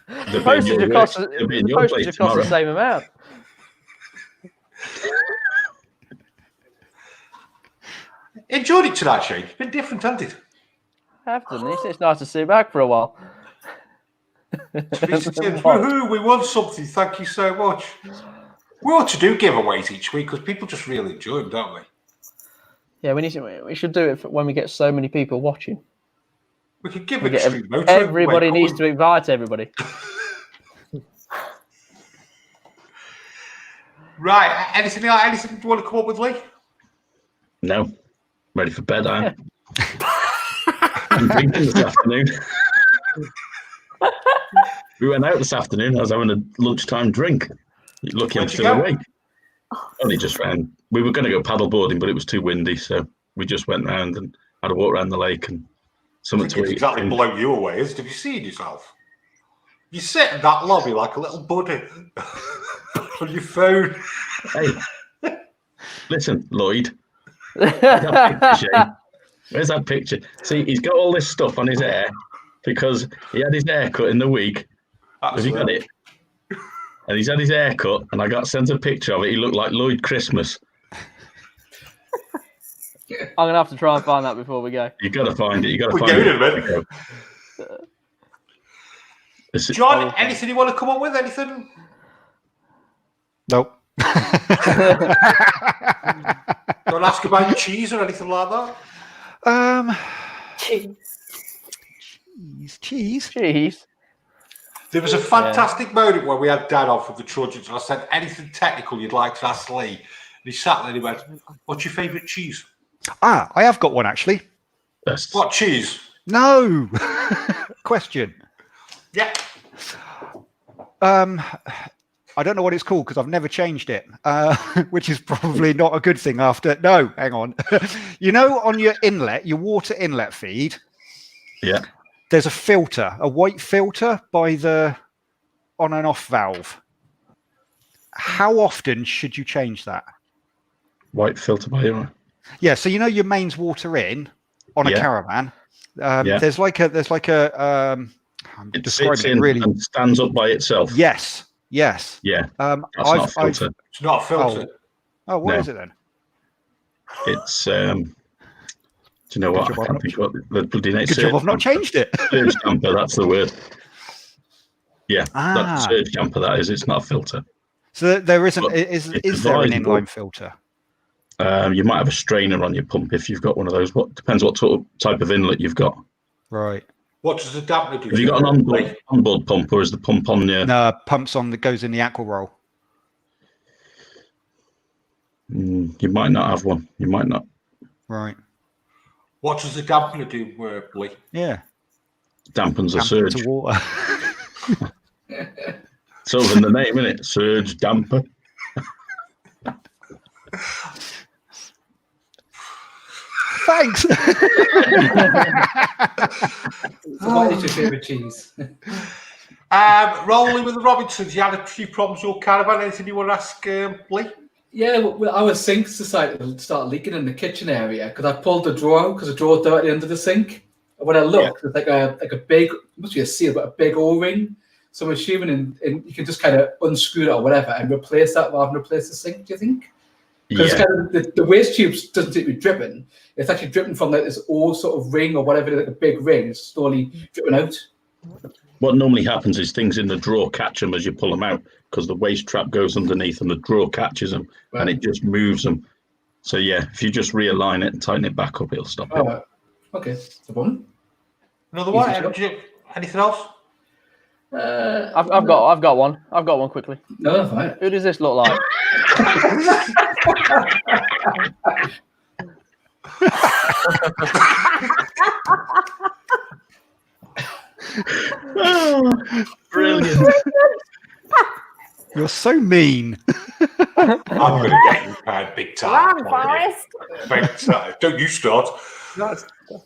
S3: The postage costs the same amount.
S2: Enjoyed it tonight, Shane. It's been different, hasn't it?
S3: I have done this. It's nice to sit back for a while.
S2: Teresa Timms, woohoo, we won something. Thank you so much. We ought to do giveaways each week because people just really enjoy them, don't we?
S3: Yeah, we should do it when we get so many people watching.
S2: We could give Extreme Motorhome.
S3: Everybody needs to invite everybody.
S2: Right. Anything you want to come up with, Lee?
S4: No. Ready for bed, I am. I'm drinking this afternoon. We went out this afternoon. I was having a lunchtime drink. Lucky I'm still awake. Only just round. We were going to go paddle boarding, but it was too windy, so we just went round and had a walk around the lake and something to eat.
S2: Exactly blow you away, isn't it? Have you seen yourself? You sit in that lobby like a little buddy on your phone.
S4: Hey, listen, Lloyd. Where's that picture? See, he's got all this stuff on his hair because he had his hair cut in the week. Have you got it? And he's had his hair cut, and I got sent a picture of it. He looked like Lloyd Christmas.
S3: I'm going to have to try and find that before we go.
S4: You've got to find it. You've got to
S2: find it. John, anything you want to come up with? Anything?
S8: Nope.
S2: Don't ask about cheese or anything like that.
S3: Cheese.
S2: There was a fantastic moment where we had Dad on from the Trojans, and I said, anything technical you'd like to ask Lee? And he sat there and he went, what's your favourite cheese?
S8: I have got one, actually.
S4: Yes.
S2: What cheese?
S8: No. Question.
S2: Yeah.
S8: I don't know what it's called because I've never changed it, which is probably not a good thing after. No, hang on. You know, on your inlet, your water inlet feed.
S4: Yeah.
S8: There's a filter, a white filter by the on and off valve. How often should you change that?
S4: White filter by your...
S8: Yeah, so you know your mains water in on a caravan. There's like a I'm describing it really
S4: and stands up by itself.
S8: Yes. Yeah.
S4: That's not a filter.
S2: It's not a filter.
S8: Oh, what is it then?
S4: It's do you know what? I can't think what the bloody name.
S8: Good job I've not changed it.
S4: Surge damper, that's the word. Yeah, that's surge damper, that is. It's not a filter.
S8: So there isn't. Is there an inline filter?
S4: You might have a strainer on your pump if you've got one of those. What depends what type of inlet you've got.
S8: Right.
S2: What does the dampener do?
S4: Have you got an onboard pump, or is the pump on your?
S8: No, pump's on that goes in the aqua roll.
S4: You might not have one. You might not.
S8: Right.
S2: What does the dampener do, Lee?
S8: Yeah.
S4: Dampens the surge.
S8: To water.
S4: It's over in the name, isn't it? Surge damper.
S8: Thanks.
S9: So what is your favourite cheese?
S2: Rolling with the Robinsons, you had a few problems with your caravan. Anything you want to ask Lee?
S9: Yeah, well, our sinks decided to start leaking in the kitchen area because I pulled the drawer out because the drawer directly under the sink. And when I looked, it's like a big, must be a seal, but a big O-ring. So I'm assuming you can just kind of unscrew it or whatever and replace that rather than replace the sink, do you think? Because kind of the waste tubes doesn't seem to be dripping. It's actually dripping from like this old sort of ring or whatever, like a big ring. It's slowly dripping out.
S4: What normally happens is things in the drawer catch them as you pull them out because the waste trap goes underneath and the drawer catches them and it just moves them. So yeah, if you just realign it and tighten it back up, it'll stop it.
S9: Right. Okay, no problem.
S2: Another one? Anything else?
S3: I've got one. I've got one quickly.
S9: No, that's fine.
S3: Who does this look like?
S4: Oh, brilliant.
S8: You're so mean.
S2: I'm going to get you paid big time.
S6: Run, Forrest.
S2: Big time. Don't you start.
S7: That's not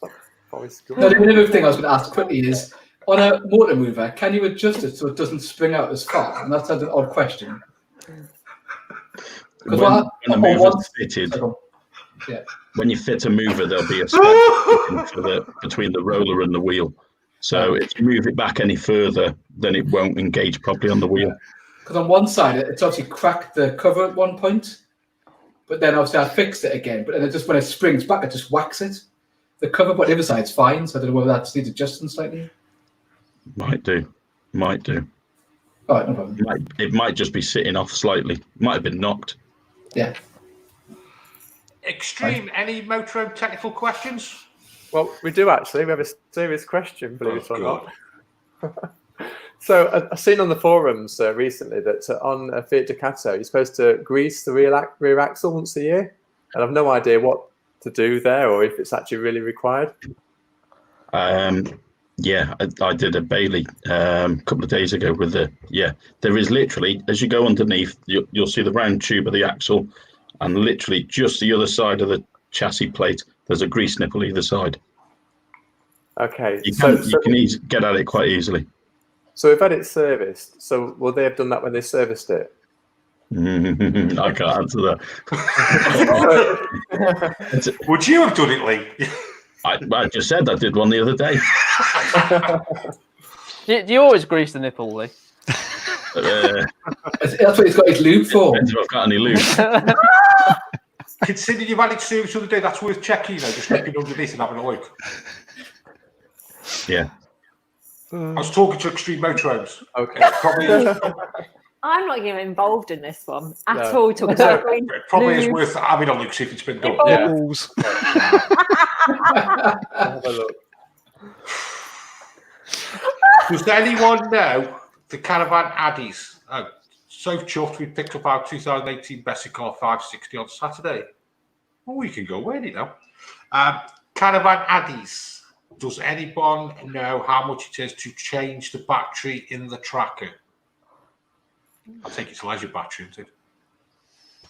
S7: Forrest Gump.
S9: No, the other thing I was going to ask quickly is, on a motor mover, can you adjust it so it doesn't spring out as far? And that's an odd question.
S4: When the mover's fitted, when you fit a mover, there'll be a space between the roller and the wheel. So if you move it back any further, then it won't engage properly on the wheel.
S9: Because on one side, it's obviously cracked the cover at one point, but then obviously I fixed it again. But then it just when it springs back, it just whacks it. The cover, but the other side's fine. So I don't know whether that needs adjusting slightly.
S4: Might do.
S9: All right, no problem.
S4: It might just be sitting off slightly. Might have been knocked.
S9: Yeah.
S2: Extreme, any motorhome technical questions?
S7: Well, we do actually. We have a serious question, believe it or not. So I've seen on the forums recently that on a Fiat Ducato, you're supposed to grease the rear axle once a year. And I've no idea what to do there or if it's actually really required.
S4: Yeah, I did a Bailey a couple of days ago with there is literally, as you go underneath, you'll see the round tube of the axle, and literally just the other side of the chassis plate, there's a grease nipple either side.
S7: Okay.
S4: You can get at it quite easily.
S7: So we've had it serviced. So will they have done that when they serviced it?
S4: I can't answer that.
S2: Would you have done it, Lee?
S4: I just said I did one the other day.
S3: Do you always grease the nipple, Lee?
S9: That's what he's got his lube for.
S4: Depends if I've got any lube.
S2: Considering you've had it serviced the other day, that's worth checking, just looking underneath and having a look.
S4: Yeah.
S2: I was talking to Extreme Motorhomes.
S7: Okay.
S2: Probably
S6: I'm not even involved in this one at
S7: No.
S6: all. Talking about
S2: it probably is worth having a look, see if it's been done.
S8: Balls.
S7: Have a look.
S2: Does anyone know the Caravan Addies? Oh, so chuffed we picked up our 2018 Bessicar 560 on Saturday. Oh, we can go away now. Caravan Addies. Does anyone know how much it is to change the battery in the tracker? I think it's leisure battery, isn't it?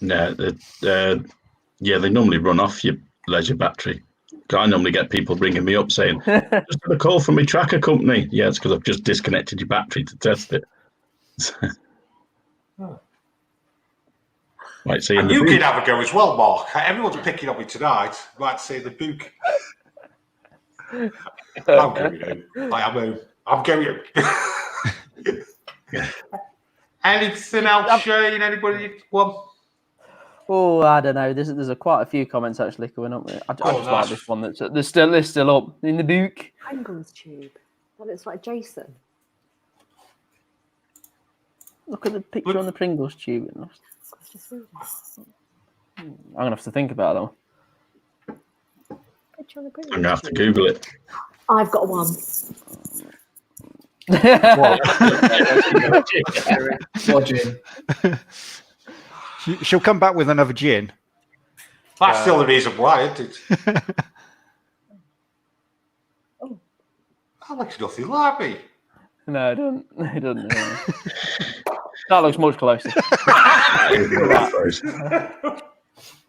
S4: No, they normally run off your leisure battery. I normally get people ringing me up saying, just had a call from my tracker company. Yeah, it's because I've just disconnected your battery to test it. Might see
S2: and you can have a go as well, Mark. Everyone's picking on me tonight. Might say the book. I'm going home. I'm going home. Anything else, Shane? Anybody want?
S3: Oh, I don't know. There's quite a few comments actually coming up. I just like this one. That's still up in the book.
S6: Pringles tube. That looks like Jason.
S3: Look at the picture on the Pringles tube. I'm gonna have to think about that one.
S6: Picture on the
S4: I'm going to have to Google it.
S6: I've got one.
S8: She'll come back with another gin.
S2: That's still the reason why, isn't it? That looks nothing like me.
S3: No, it doesn't. That looks much closer.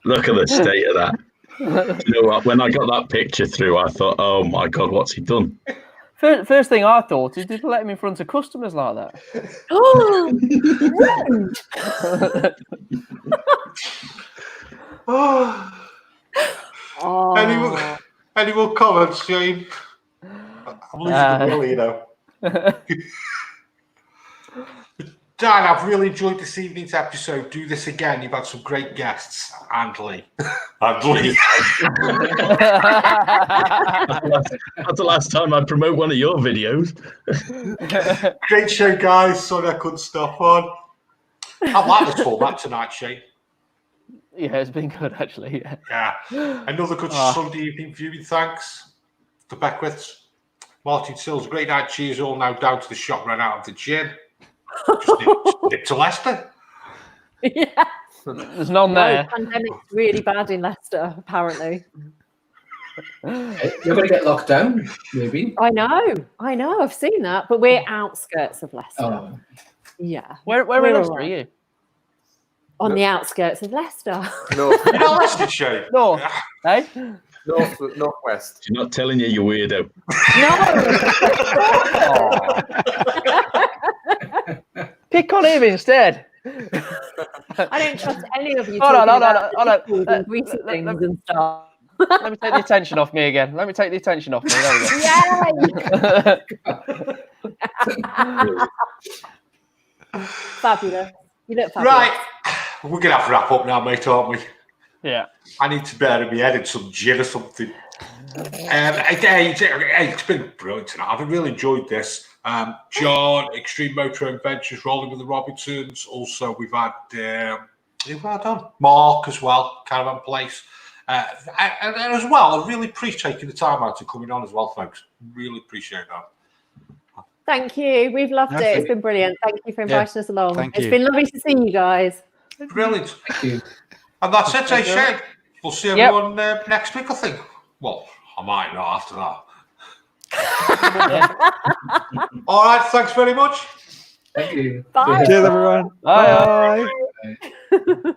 S4: Look at the state of that. You know what? When I got that picture through, I thought, oh my God, what's he done?
S3: First thing I thought is, did they let him in front of customers like that?
S2: Any more comments, Shane? I'm losing the will, you know. Dan, I've really enjoyed this evening's episode. Do this again. You've had some great guests. And Lee.
S4: That's the last time I promote one of your videos.
S2: Great show, guys. Sorry I couldn't stop on. I like the format tonight, Shane.
S3: Yeah, it's been good, actually.
S2: Yeah. Another good Sunday evening viewing. Thanks to Beckwiths. Martin Sills, great night. Cheers all now down to the shop, ran out of the gin. Just nip to Leicester.
S6: Yeah.
S3: There's none there.
S6: The pandemic's really bad in Leicester, apparently.
S9: You're going to get locked down, maybe.
S6: I know. I've seen that, but we're outskirts of Leicester.
S9: Oh.
S6: Yeah.
S3: Where
S6: We're
S3: in Leicester
S6: all
S3: are
S6: right.
S3: you?
S6: On the outskirts of Leicester.
S7: North,
S2: You know, Leicestershire.
S3: No, hey?
S7: northwest.
S4: She's not telling you, you weirdo.
S6: No.
S3: Pick on him instead.
S6: I don't trust any of you.
S3: Hold on,
S6: talking
S3: hold on,
S6: about
S3: hold on.
S6: food and greasy things and stuff.
S3: Let me take the attention off me again. There we go.
S6: Yay! Fabulous. You look fabulous.
S2: Right, we're going to have to wrap up now, mate, aren't we?
S3: Yeah.
S2: I need to bury my head in some gin or something. It's been brilliant tonight. I've really enjoyed this. John, Extreme Motorhome Ventures, rolling with the Robinsons. Also, we've had Mark as well, Caravan Place. And as well, I really appreciate taking the time out to coming on as well, folks. Really appreciate that.
S6: Thank you. We've loved it. It's been brilliant. Thank you for inviting us along. It's been lovely to see you guys.
S2: Brilliant.
S9: Thank you.
S2: And that's it, Shane. We'll see everyone next week, I think. Well, I might not after that. All right, thanks very much.
S9: Thank you.
S6: Bye.
S8: Cheers, everyone.
S3: Bye.
S9: Bye.